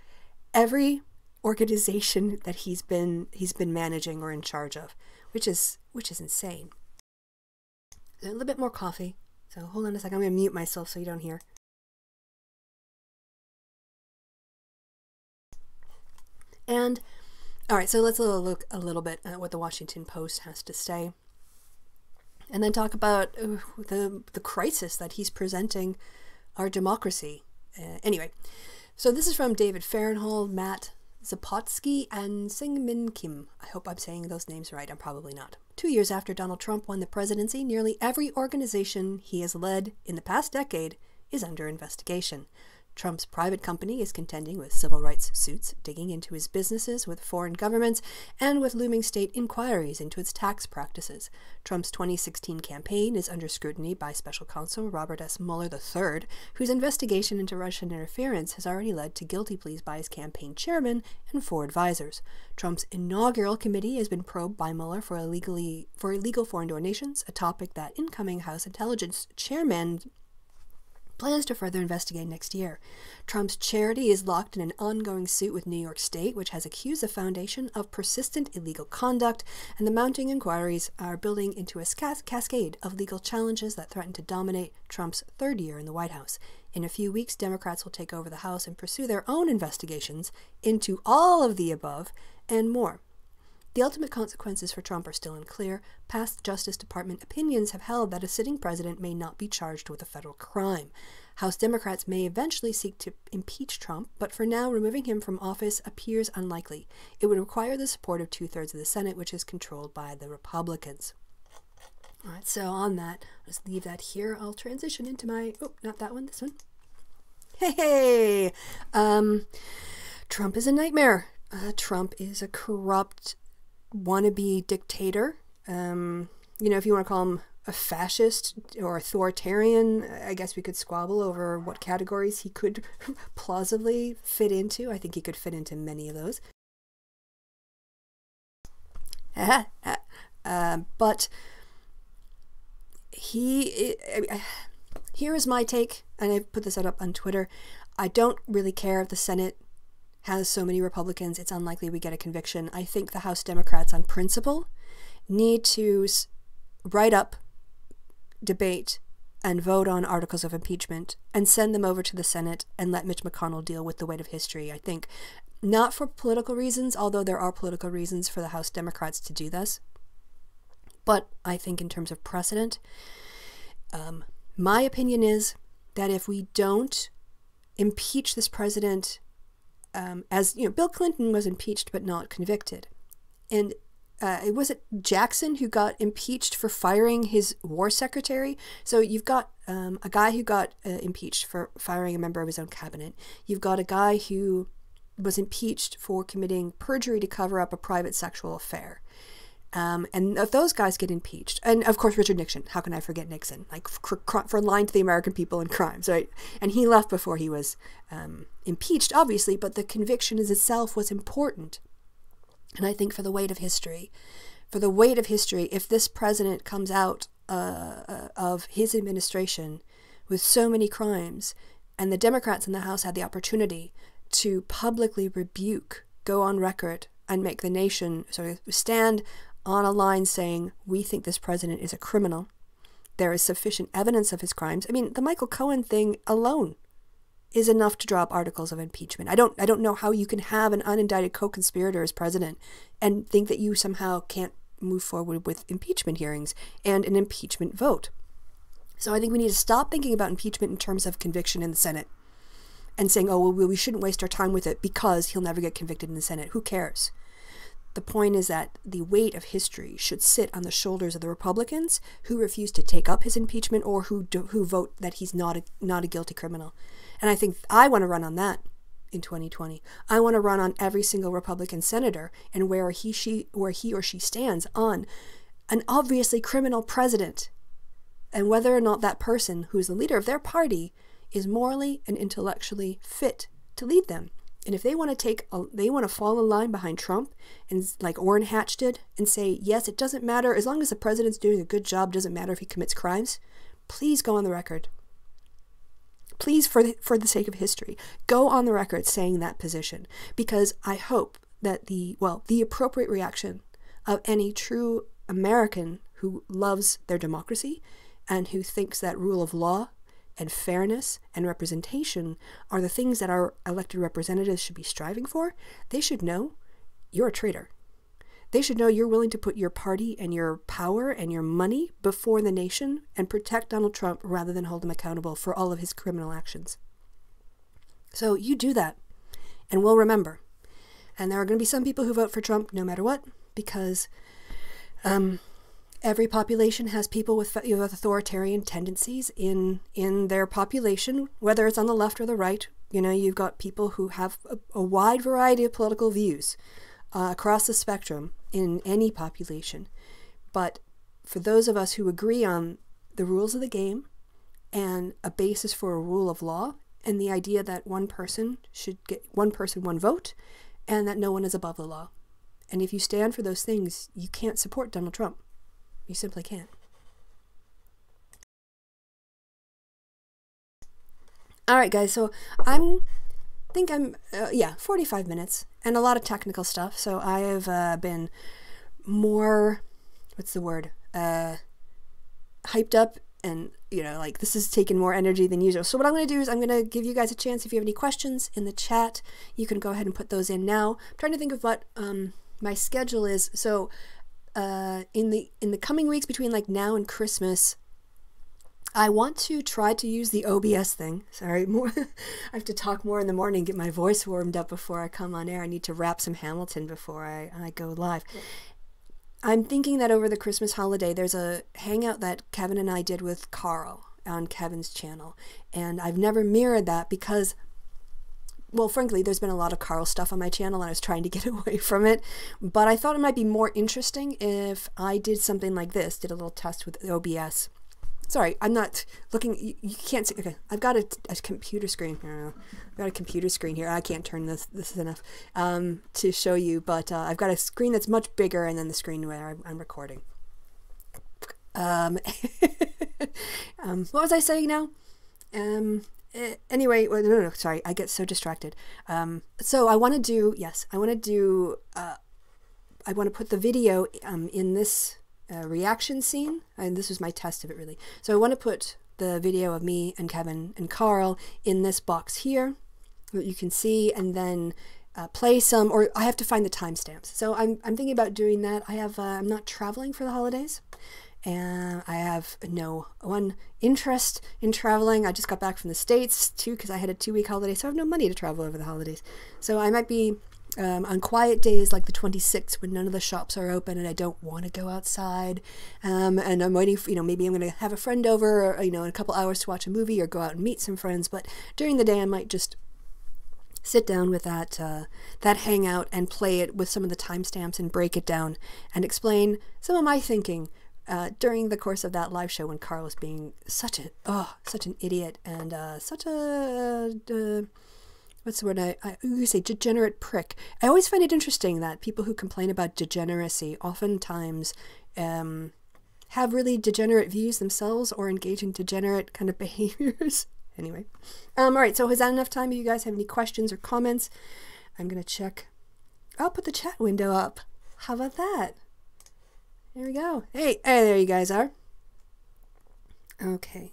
every organization that he's been managing or in charge of, which is insane. A little bit more coffee. So hold on a second. I'm going to mute myself so you don't hear. And all right, so let's look a little bit at what the Washington Post has to say. And then talk about the crisis that he's presenting our democracy. Anyway, so this is from David Farrenhall, Matt Zapotsky, and Sing-Min Kim. I hope I'm saying those names right. I'm probably not. 2 years after Donald Trump won the presidency, nearly every organization he has led in the past decade is under investigation. Trump's private company is contending with civil rights suits, digging into his businesses with foreign governments, and with looming state inquiries into its tax practices. Trump's 2016 campaign is under scrutiny by special counsel Robert S. Mueller III, whose investigation into Russian interference has already led to guilty pleas by his campaign chairman and 4 advisors. Trump's inaugural committee has been probed by Mueller for illegal foreign donations, a topic that incoming House Intelligence Chairman plans to further investigate next year. Trump's charity is locked in an ongoing suit with New York State, which has accused the foundation of persistent illegal conduct, and the mounting inquiries are building into a cascade of legal challenges that threaten to dominate Trump's 3rd year in the White House. In a few weeks, Democrats will take over the House and pursue their own investigations into all of the above and more. The ultimate consequences for Trump are still unclear. Past Justice Department opinions have held that a sitting president may not be charged with a federal crime. House Democrats may eventually seek to impeach Trump, but for now, removing him from office appears unlikely. It would require the support of 2/3 of the Senate, which is controlled by the Republicans. All right, so on that, I'll just leave that here. I'll transition into my, not that one, this one. Hey! Trump is a nightmare. Trump is a corrupt wannabe dictator. You know, if you want to call him a fascist or authoritarian, I guess we could squabble over what categories he could plausibly fit into. I think he could fit into many of those. But here is my take, and I put this up on Twitter. I don't really care if the Senate has so many Republicans, it's unlikely we get a conviction. I think the House Democrats, on principle, need to write up, debate, and vote on articles of impeachment and send them over to the Senate and let Mitch McConnell deal with the weight of history. I think not for political reasons, although there are political reasons for the House Democrats to do this. But I think in terms of precedent, my opinion is that if we don't impeach this president, as you know, Bill Clinton was impeached but not convicted. And was it Jackson who got impeached for firing his war secretary? So you've got a guy who got impeached for firing a member of his own cabinet. You've got a guy who was impeached for committing perjury to cover up a private sexual affair. And if those guys get impeached, and of course Richard Nixon, how can I forget Nixon? Like for lying to the American people in crimes, right? And he left before he was impeached, obviously, but the conviction as itself was important. And I think for the weight of history, if this president comes out of his administration with so many crimes, and the Democrats in the House had the opportunity to publicly rebuke, go on record, and make the nation sort of stand on a line saying, we think this president is a criminal. There is sufficient evidence of his crimes. I mean, the Michael Cohen thing alone is enough to drop articles of impeachment. I don't know how you can have an unindicted co-conspirator as president and think that you somehow can't move forward with impeachment hearings and an impeachment vote. So I think we need to stop thinking about impeachment in terms of conviction in the Senate and saying, oh, well, we shouldn't waste our time with it because he'll never get convicted in the Senate. Who cares? The point is that the weight of history should sit on the shoulders of the Republicans who refuse to take up his impeachment or who vote that he's not a guilty criminal. And I think I want to run on that in 2020. I want to run on every single Republican senator and where he or she stands on an obviously criminal president and whether or not that person who is the leader of their party is morally and intellectually fit to lead them. And if they want to fall in line behind Trump and like Orrin Hatch did and say, yes, it doesn't matter as long as the president's doing a good job, doesn't matter if he commits crimes, please go on the record. Please, for the sake of history, go on the record saying that position, because I hope that the appropriate reaction of any true American who loves their democracy and who thinks that rule of law and fairness and representation are the things that our elected representatives should be striving for, they should know you're a traitor. They should know you're willing to put your party and your power and your money before the nation and protect Donald Trump rather than hold him accountable for all of his criminal actions. So you do that, and we'll remember. And there are going to be some people who vote for Trump no matter what, because every population has people with authoritarian tendencies in their population, whether it's on the left or the right. You know, you've got people who have a wide variety of political views across the spectrum in any population. But for those of us who agree on the rules of the game and a basis for a rule of law and the idea that one person should get one person, one vote, and that no one is above the law. And if you stand for those things, you can't support Donald Trump. You simply can't. All right, guys. So I'm 45 minutes and a lot of technical stuff. So I have been more, hyped up, and like this has taken more energy than usual. So what I'm going to do is I'm going to give you guys a chance. If you have any questions in the chat, you can go ahead and put those in now. I'm trying to think of what my schedule is. So in the coming weeks between like now and Christmas, I want to try to use the OBS thing. Sorry, more. I have to talk more in the morning, get my voice warmed up before I come on air. I need to rap some Hamilton before I go live. I'm thinking that over the Christmas holiday, there's a hangout that Kevin and I did with Carl on Kevin's channel. And I've never mirrored that because, well, frankly, there's been a lot of Carl stuff on my channel and I was trying to get away from it. But I thought it might be more interesting if I did something like this, did a little test with OBS. Sorry, I'm not looking, you can't see, okay, I've got a computer screen here. I've got a computer screen here. I can't turn this is enough to show you, but I've got a screen that's much bigger and then the screen where I'm recording. What was I saying now? Anyway, well, no, sorry, I get so distracted. So I want to do, I want to put the video in this reaction scene, and this was my test of it really. So I want to put the video of me and Kevin and Carl in this box here that you can see, and then play some, or I have to find the timestamps. So I'm thinking about doing that. I'm not traveling for the holidays, and I have no one interest in traveling. I just got back from the States too because I had a 2-week holiday, so I have no money to travel over the holidays. So I might be on quiet days like the 26th when none of the shops are open and I don't want to go outside, and I'm waiting for, maybe I'm going to have a friend over, in a couple hours to watch a movie or go out and meet some friends. But during the day I might just sit down with that hangout and play it with some of the timestamps and break it down and explain some of my thinking during the course of that live show when Carl was being such an idiot and such a what's the word? You say degenerate prick. I always find it interesting that people who complain about degeneracy oftentimes have really degenerate views themselves or engage in degenerate kind of behaviors. Anyway, all right, so is that enough time? If you guys have any questions or comments, I'm going to check. I'll put the chat window up. How about that? There we go. Hey, there you guys are. Okay.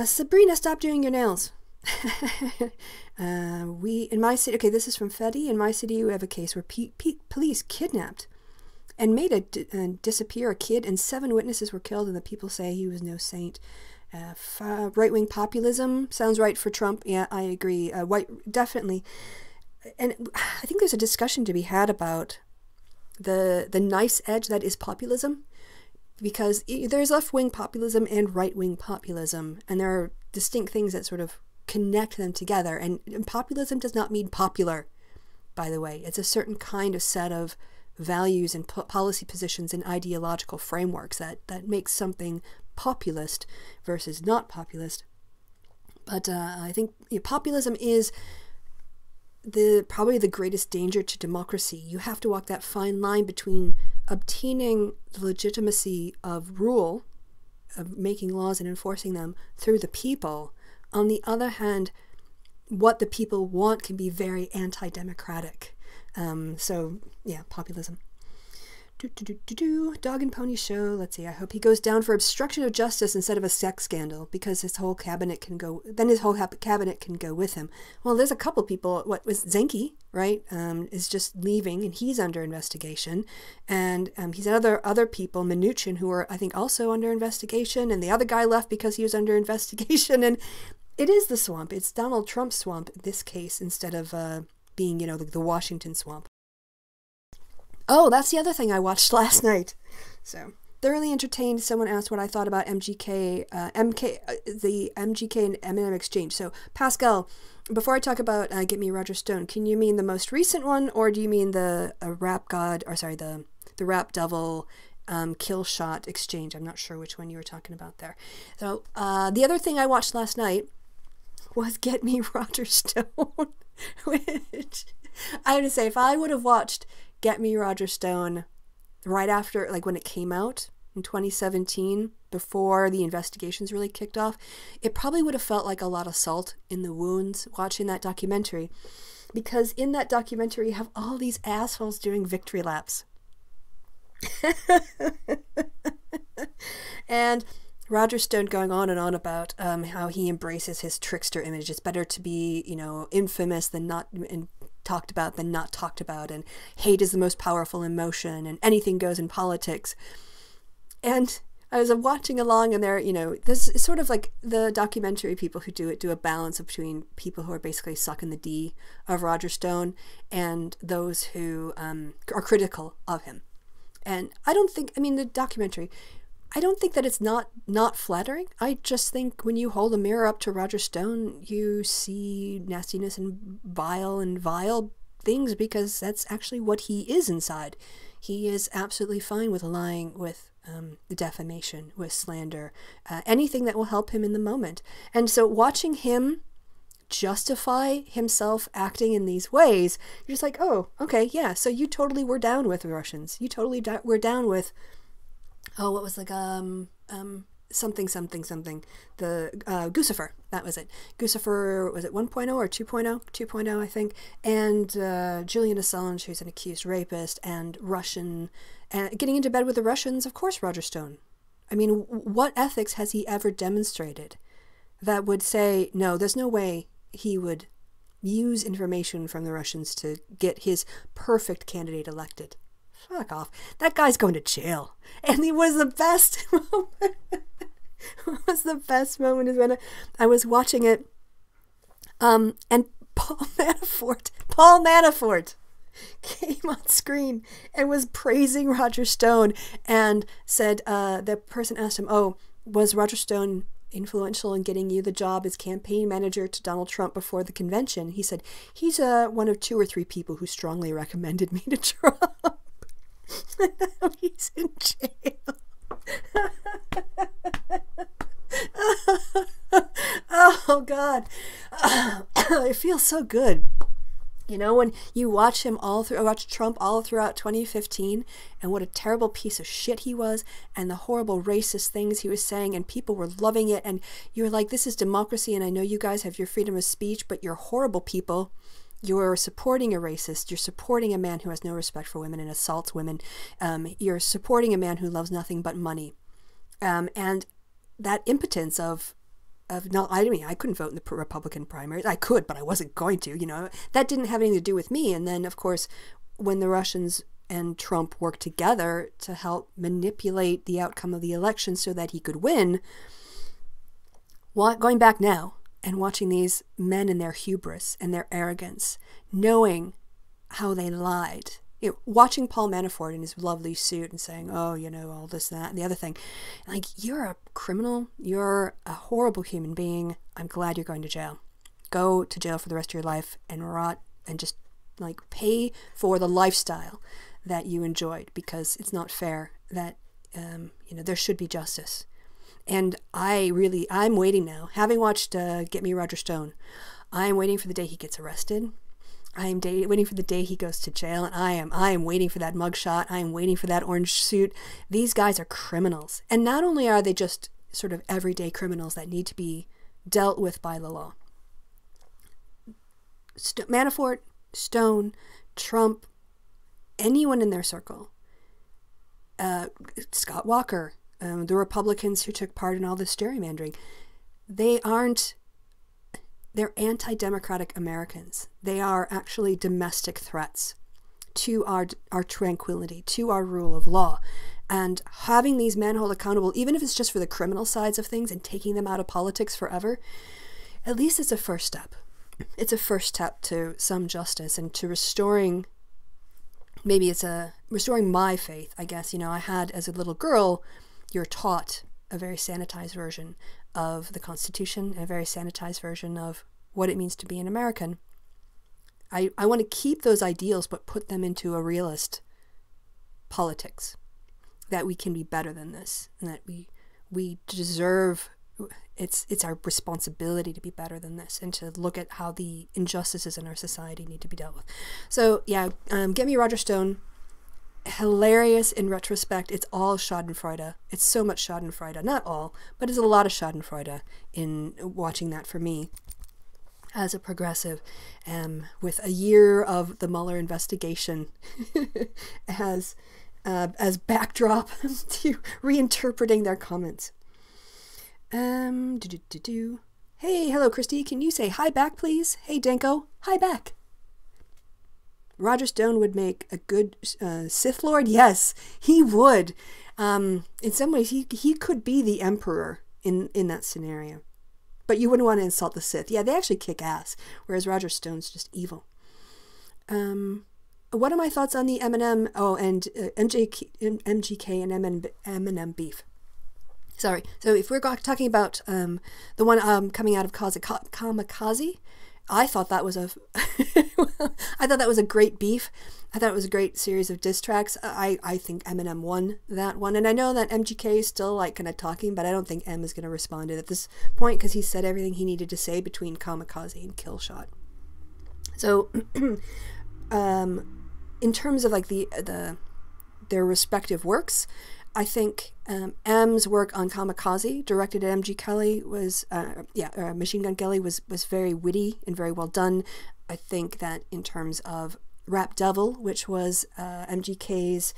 Sabrina, stop doing your nails. In my city, okay, this is from Fetty. In my city, we have a case where police kidnapped and made disappear a kid, and 7 witnesses were killed, and the people say he was no saint. Right-wing populism sounds right for Trump. Yeah, I agree. Definitely. And I think there's a discussion to be had about the nice edge that is populism, because there's left-wing populism and right-wing populism, and there are distinct things that sort of connect them together. And populism does not mean popular, by the way. It's a certain kind of set of values and policy positions and ideological frameworks that makes something populist versus not populist. But I think populism is probably the greatest danger to democracy. You have to walk that fine line between obtaining the legitimacy of rule, of making laws and enforcing them through the people. On the other hand, what the people want can be very anti-democratic. So yeah, populism. Dog and pony show. Let's see. I hope he goes down for obstruction of justice instead of a sex scandal, because his whole cabinet can go. Then his whole cabinet can go with him. Well, there's a couple people. What was Zenke, right? Is just leaving, and he's under investigation. And he's other people, Mnuchin, who are I think also under investigation. And the other guy left because he was under investigation. And it is the swamp. It's Donald Trump's swamp in this case, instead of being the Washington swamp. Oh, that's the other thing I watched last night. So, thoroughly entertained. Someone asked what I thought about the MGK and Eminem exchange. So, Pascal, before I talk about Get Me Roger Stone, can you mean the most recent one, or do you mean the rap god, or sorry, the rap devil kill shot exchange? I'm not sure which one you were talking about there. So, the other thing I watched last night was Get Me Roger Stone, which I have to say, if I would have watched Get Me Roger Stone right after, like when it came out in 2017, before the investigations really kicked off, it probably would have felt like a lot of salt in the wounds watching that documentary, because in that documentary you have all these assholes doing victory laps. And Roger Stone going on and on about how he embraces his trickster image. It's better to be, infamous than not, and talked about than not talked about, and hate is the most powerful emotion, and anything goes in politics. And I was watching along, and there, this is sort of like the documentary people who do it do a balance between people who are basically sucking the D of Roger Stone and those who are critical of him. And I don't think, the documentary, I don't think that it's not flattering. I just think when you hold a mirror up to Roger Stone, you see nastiness and vile things, because that's actually what he is inside. He is absolutely fine with lying, with the defamation, with slander, anything that will help him in the moment. And so watching him justify himself acting in these ways, you're just like, oh, okay, yeah, so you totally were down with the Russians. You totally were down with, oh, what was like, something, the Guccifer, that was it. Guccifer, was it 1.0 or 2.0? 2.0, I think. And Julian Assange, who's an accused rapist, and Russian, and getting into bed with the Russians, of course, Roger Stone. I mean, what ethics has he ever demonstrated that would say, no, there's no way he would use information from the Russians to get his perfect candidate elected? Fuck off. That guy's going to jail. And it was the best moment. The best moment is when I was watching it. And Paul Manafort came on screen and was praising Roger Stone and said, the person asked him, oh, was Roger Stone influential in getting you the job as campaign manager to Donald Trump before the convention? He said, he's one of 2 or 3 people who strongly recommended me to Trump. Now he's in jail. Oh God. It feels so good. You know, when you watch him watch Trump all throughout 2015 and what a terrible piece of shit he was and the horrible racist things he was saying, and people were loving it, and you're like, this is democracy and I know you guys have your freedom of speech, but you're horrible people. You're supporting a racist. You're supporting a man who has no respect for women and assaults women. You're supporting a man who loves nothing but money. And that impotence of not, I mean, I couldn't vote in the Republican primaries. I could, but I wasn't going to, you know. That didn't have anything to do with me. And then, of course, when the Russians and Trump worked together to help manipulate the outcome of the election so that he could win, going back now, and watching these men and their hubris and their arrogance, knowing how they lied, you know, watching Paul Manafort in his lovely suit and saying, oh, you know, all this, that, and the other thing. Like, you're a criminal. You're a horrible human being. I'm glad you're going to jail. Go to jail for the rest of your life and rot and just, like, pay for the lifestyle that you enjoyed, because it's not fair that, you know, there should be justice. And I'm waiting now. Having watched Get Me Roger Stone, I'm waiting for the day he gets arrested. I'm waiting for the day he goes to jail, and I am waiting for that mugshot. I am waiting for that orange suit. These guys are criminals. And not only are they just sort of everyday criminals that need to be dealt with by the law. Manafort, Stone, Trump, anyone in their circle, Scott Walker, the Republicans who took part in all this gerrymandering, they're anti-democratic Americans. They are actually domestic threats to our tranquility, to our rule of law. And having these men held accountable, even if it's just for the criminal sides of things and taking them out of politics forever, at least it's a first step. It's a first step to some justice and to restoring, maybe it's restoring my faith, I guess. You know, I had, as a little girl, you're taught a very sanitized version of the Constitution, a very sanitized version of what it means to be an American. I want to keep those ideals, but put them into a realist politics, that we can be better than this, and that we deserve, it's our responsibility to be better than this, and to look at how the injustices in our society need to be dealt with. So yeah, Get Me Roger Stone, hilarious in retrospect. It's all schadenfreude. It's so much schadenfreude. Not all, but it's a lot of schadenfreude in watching that for me as a progressive, with a year of the Mueller investigation as backdrop to reinterpreting their comments. Hey, hello, Kristi. Can you say hi back, please? Hey, Danko. Hi back. Roger Stone would make a good Sith Lord? Yes, he would. In some ways, he could be the Emperor in that scenario. But you wouldn't want to insult the Sith. Yeah, they actually kick ass, whereas Roger Stone's just evil. What are my thoughts on the Eminem, and MGK and Eminem beef? Sorry. So if we're talking about the one coming out of Kamikaze, I thought that was a great beef. I thought it was a great series of diss tracks. I think Eminem won that one, and I know that MGK is still like kind of talking, but I don't think M is going to respond to it at this point, because he said everything he needed to say between Kamikaze and Kill Shot. So, in terms of like their respective works, I think M's work on Kamikaze, directed at MG Kelly, was Machine Gun Kelly was very witty and very well done. I think that in terms of Rap Devil, which was MGK's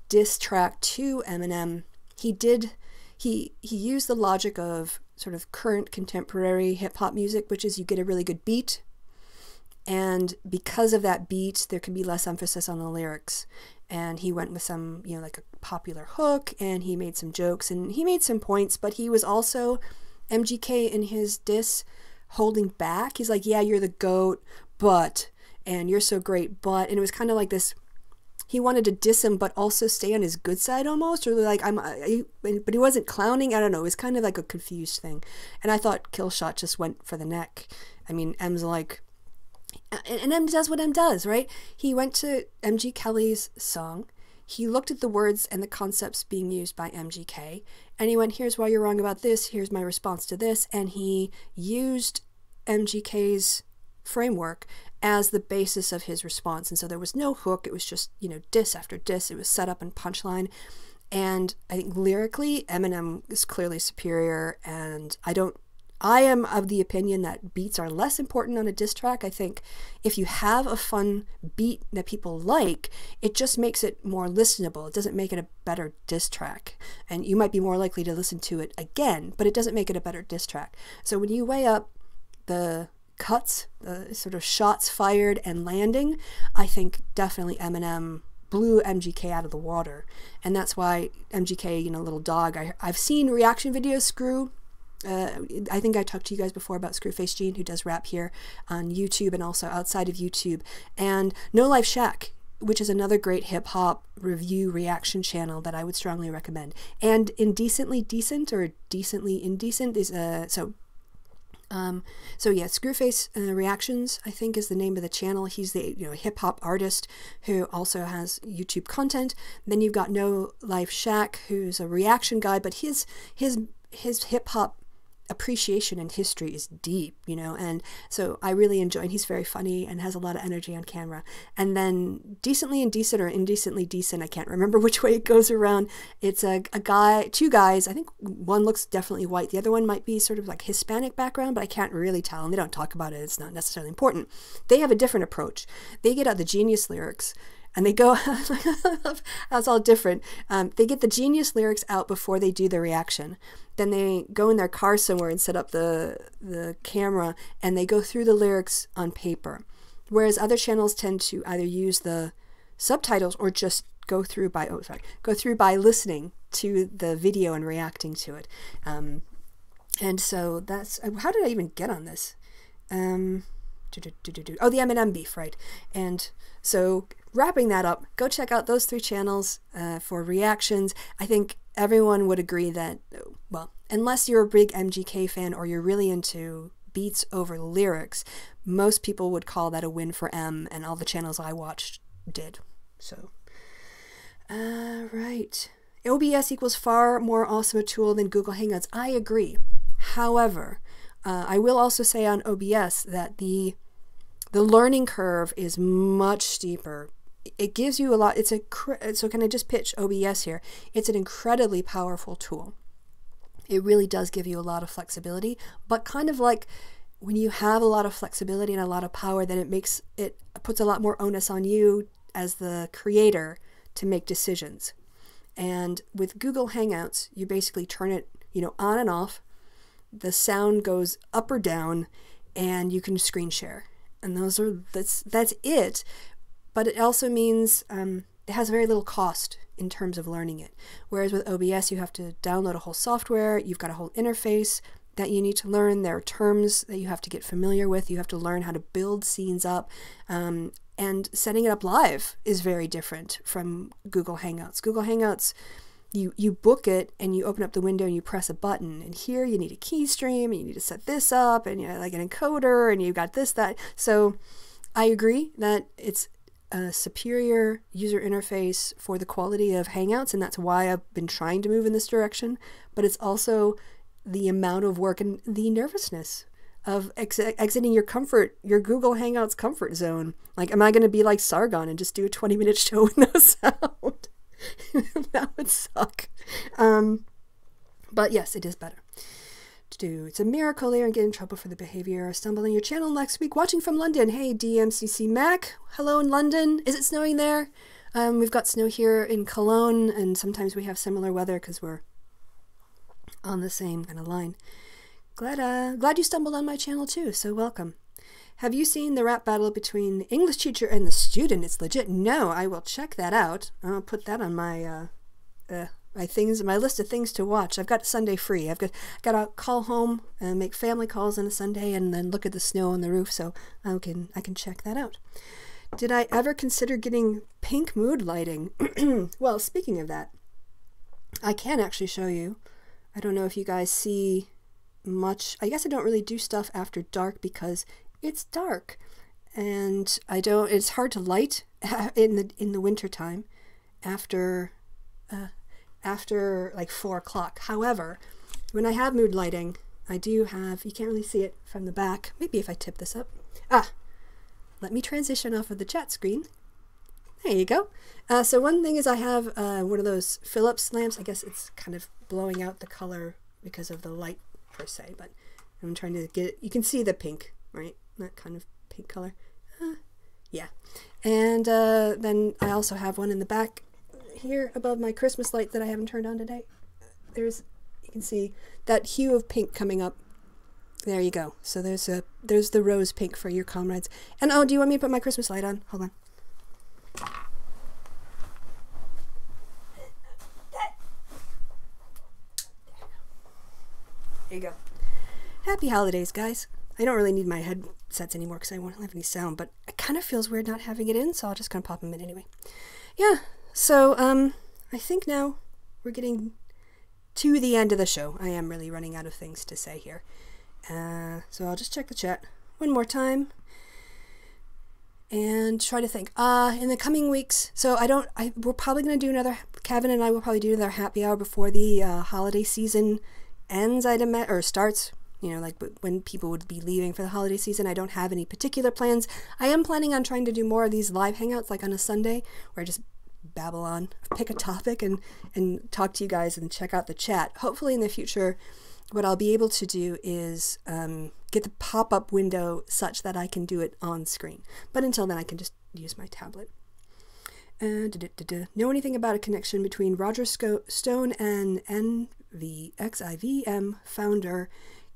diss track to Eminem, he used the logic of sort of current contemporary hip hop music, which is you get a really good beat, and because of that beat, there can be less emphasis on the lyrics. And he went with some, like a popular hook, and he made some jokes, and he made some points, but he was also, MGK in his diss, holding back. He's like, yeah, you're the GOAT, but, and you're so great, but, and it was kind of like this, he wanted to diss him, but also stay on his good side almost, or like, but he wasn't clowning, I don't know, it was kind of like a confused thing. And I thought Killshot just went for the neck. I mean, M's like, and M does what M does, right? He went to MG Kelly's song, he looked at the words and the concepts being used by MGK, and he went, here's why you're wrong about this, here's my response to this, and he used MGK's framework as the basis of his response. And so there was no hook, it was just, diss after diss, it was set up and punchline. And I think lyrically, Eminem is clearly superior, and I am of the opinion that beats are less important on a diss track. I think if you have a fun beat that people like, it just makes it more listenable. It doesn't make it a better diss track. And you might be more likely to listen to it again, but it doesn't make it a better diss track. So when you weigh up the cuts, the sort of shots fired and landing, I think definitely Eminem blew MGK out of the water. And that's why MGK, little dog, I've seen reaction videos Screw. I think I talked to you guys before about Screwface Gene, who does rap here on YouTube and also outside of YouTube, and No Life Shack, which is another great hip-hop review reaction channel that I would strongly recommend. And Indecently Decent, or Decently Indecent, is Screwface Reactions, I think, is the name of the channel. He's the hip-hop artist who also has YouTube content. Then you've got No Life Shack, who's a reaction guy, but his hip-hop appreciation and history is deep, and so I really enjoy, and he's very funny and has a lot of energy on camera. And then Decently Indecent, or Indecently Decent, I can't remember which way it goes around. It's two guys, I think one looks definitely white, the other one might be sort of like Hispanic background, but I can't really tell, and they don't talk about it, it's not necessarily important. They have a different approach. They get out the Genius lyrics, and they go, that's all different. They get the Genius lyrics out before they do the reaction. Then they go in their car somewhere and set up the camera, and they go through the lyrics on paper. Whereas other channels tend to either use the subtitles or just go through by listening to the video and reacting to it. And so that's, how did I even get on this? Oh, the Eminem beef, right? And so wrapping that up, go check out those 3 channels for reactions. I think everyone would agree that, well, unless you're a big MGK fan or you're really into beats over lyrics, most people would call that a win for M, and all the channels I watched did. So, right. OBS equals far more awesome a tool than Google Hangouts. I agree. However, I will also say on OBS that the learning curve is much steeper. It gives you a lot. So can I just pitch OBS here? It's an incredibly powerful tool. It really does give you a lot of flexibility, but kind of like when you have a lot of flexibility and a lot of power, then it puts a lot more onus on you as the creator to make decisions. And with Google Hangouts, you basically turn it, on and off. The sound goes up or down, and you can screen share. And that's it. But it also means it has very little cost in terms of learning it. Whereas with OBS, you have to download a whole software, you've got a whole interface that you need to learn, there are terms that you have to get familiar with, you have to learn how to build scenes up, and setting it up live is very different from Google Hangouts. Google Hangouts, you book it and you open up the window and you press a button, and here you need a key stream and you need to set this up and like an encoder and you've got this, that. So I agree that it's a superior user interface for the quality of Hangouts, and that's why I've been trying to move in this direction, but it's also the amount of work and the nervousness of exiting your Google Hangouts comfort zone. Like, am I going to be like Sargon and just do a 20-minute show with no sound? That would suck. But yes, it is better. It's a miracle there and get in trouble for the behavior. Stumble on your channel next week. Watching from London. Hey, DMCC Mac. Hello in London. Is it snowing there? We've got snow here in Cologne, and sometimes we have similar weather because we're on the same kind of line. Glad you stumbled on my channel too, so welcome. Have you seen the rap battle between the English teacher and the student? It's legit. No, I will check that out. I'll put that on my my list of things to watch. I've got Sunday free. I've got to call home and make family calls on a Sunday and then look at the snow on the roof, so I can check that out. Did I ever consider getting pink mood lighting? Well, speaking of that, I can actually show you. I don't know if you guys see much. I guess I don't really do stuff after dark because it's dark, and it's hard to light in the winter time after like 4 o'clock. However, when I have mood lighting, I do have, you can't really see it from the back. Maybe if I tip this up. Let me transition off of the chat screen. There you go. So one thing is I have one of those Philips lamps. I guess it's kind of blowing out the color because of the light per se, but I'm trying to get it. You can see the pink, right? That kind of pink color. Yeah. And then I also have one in the back here above my Christmas light that I haven't turned on today. You can see that hue of pink coming up. There you go. So there's the rose pink for your comrades. And oh, do you want me to put my Christmas light on? Hold on. There you go. Happy holidays, guys. I don't really need my headsets anymore because I won't have any sound, but it kind of feels weird not having it in, so I'll just kind of pop them in anyway. Yeah. So, I think now we're getting to the end of the show. I am really running out of things to say here. So I'll just check the chat one more time and try to think. In the coming weeks, so we're probably going to do another, Kevin and I will probably do another happy hour before the holiday season ends, or starts. You know, like when people would be leaving for the holiday season. I don't have any particular plans. I am planning on trying to do more of these live hangouts, like on a Sunday, where I just babble on, pick a topic and talk to you guys and check out the chat. Hopefully in the future, what I'll be able to do is get the pop-up window such that I can do it on screen. But until then, I can just use my tablet. Know anything about a connection between Roger Stone and NVXIVM founder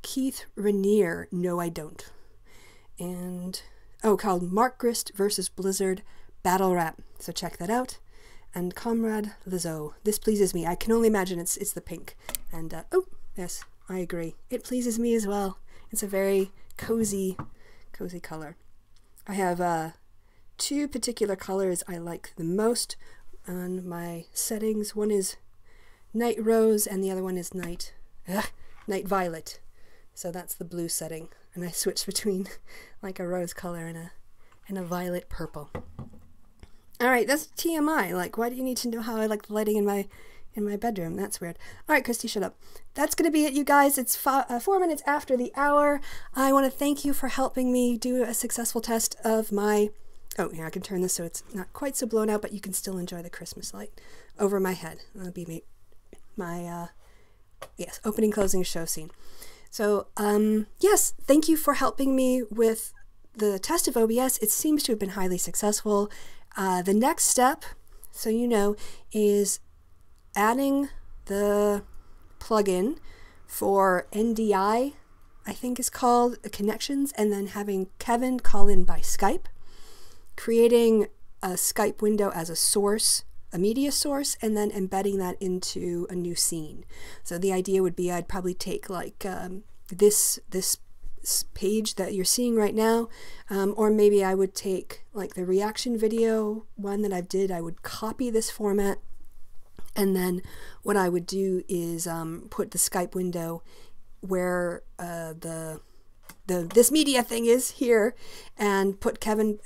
Keith Raniere? No, I don't. And called Mark Grist versus Blizzard Battle Rap. So check that out. And Comrade Lizzo, this pleases me. I can only imagine it's the pink. And oh yes, I agree. It pleases me as well. It's a very cozy color. I have 2 particular colors I like the most on my settings. One is Night Rose, and the other one is Night Violet. So that's the blue setting, and I switch between like a rose color and a violet purple. All right, that's TMI. Like, why do you need to know how I like the lighting in my bedroom? That's weird. All right, Kristi, shut up. That's gonna be it, you guys. It's 4 minutes after the hour. I want to thank you for helping me do a successful test of my. Oh, yeah, I can turn this so it's not quite so blown out, but you can still enjoy the Christmas light over my head. That'll be my yes, opening, closing show scene. So, yes, thank you for helping me with the test of OBS. It seems to have been highly successful. The next step, so you know, is adding the plugin for NDI, I think is called, connections, and then having Kevin call in by Skype, creating a Skype window as a source, a media source, and then embedding that into a new scene. So the idea would be I'd probably take like this page that you're seeing right now, or maybe I would take like the reaction video one that I would copy this format, and then what I would do is put the Skype window where this media thing is here, and put Kevin,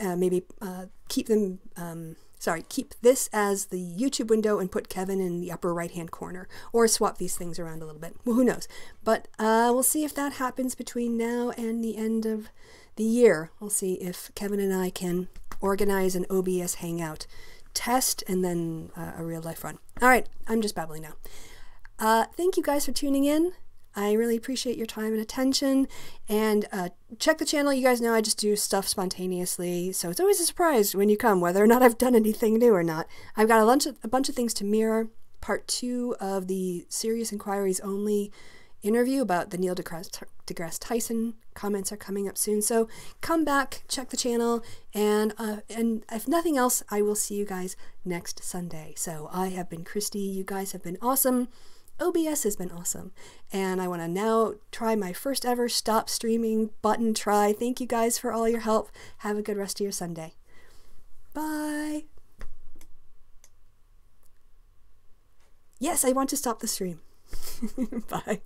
keep this as the YouTube window and put Kevin in the upper right hand corner, or swap these things around a little bit. Well, who knows? But we'll see if that happens between now and the end of the year. We'll see if Kevin and I can organize an OBS hangout test and then a real life run. All right, I'm just babbling now. Thank you guys for tuning in. I really appreciate your time and attention, and check the channel. You guys know I just do stuff spontaneously, so it's always a surprise when you come, whether or not I've done anything new or not. I've got a bunch of things to mirror. Part 2 of the Serious Inquiries Only interview about the Neil deGrasse Tyson comments are coming up soon, so come back, check the channel, and if nothing else, I will see you guys next Sunday. So I have been Kristi. You guys have been awesome. OBS has been awesome, and I want to now try my first ever stop streaming button try. Thank you guys for all your help. Have a good rest of your Sunday. Bye. Yes, I want to stop the stream. Bye.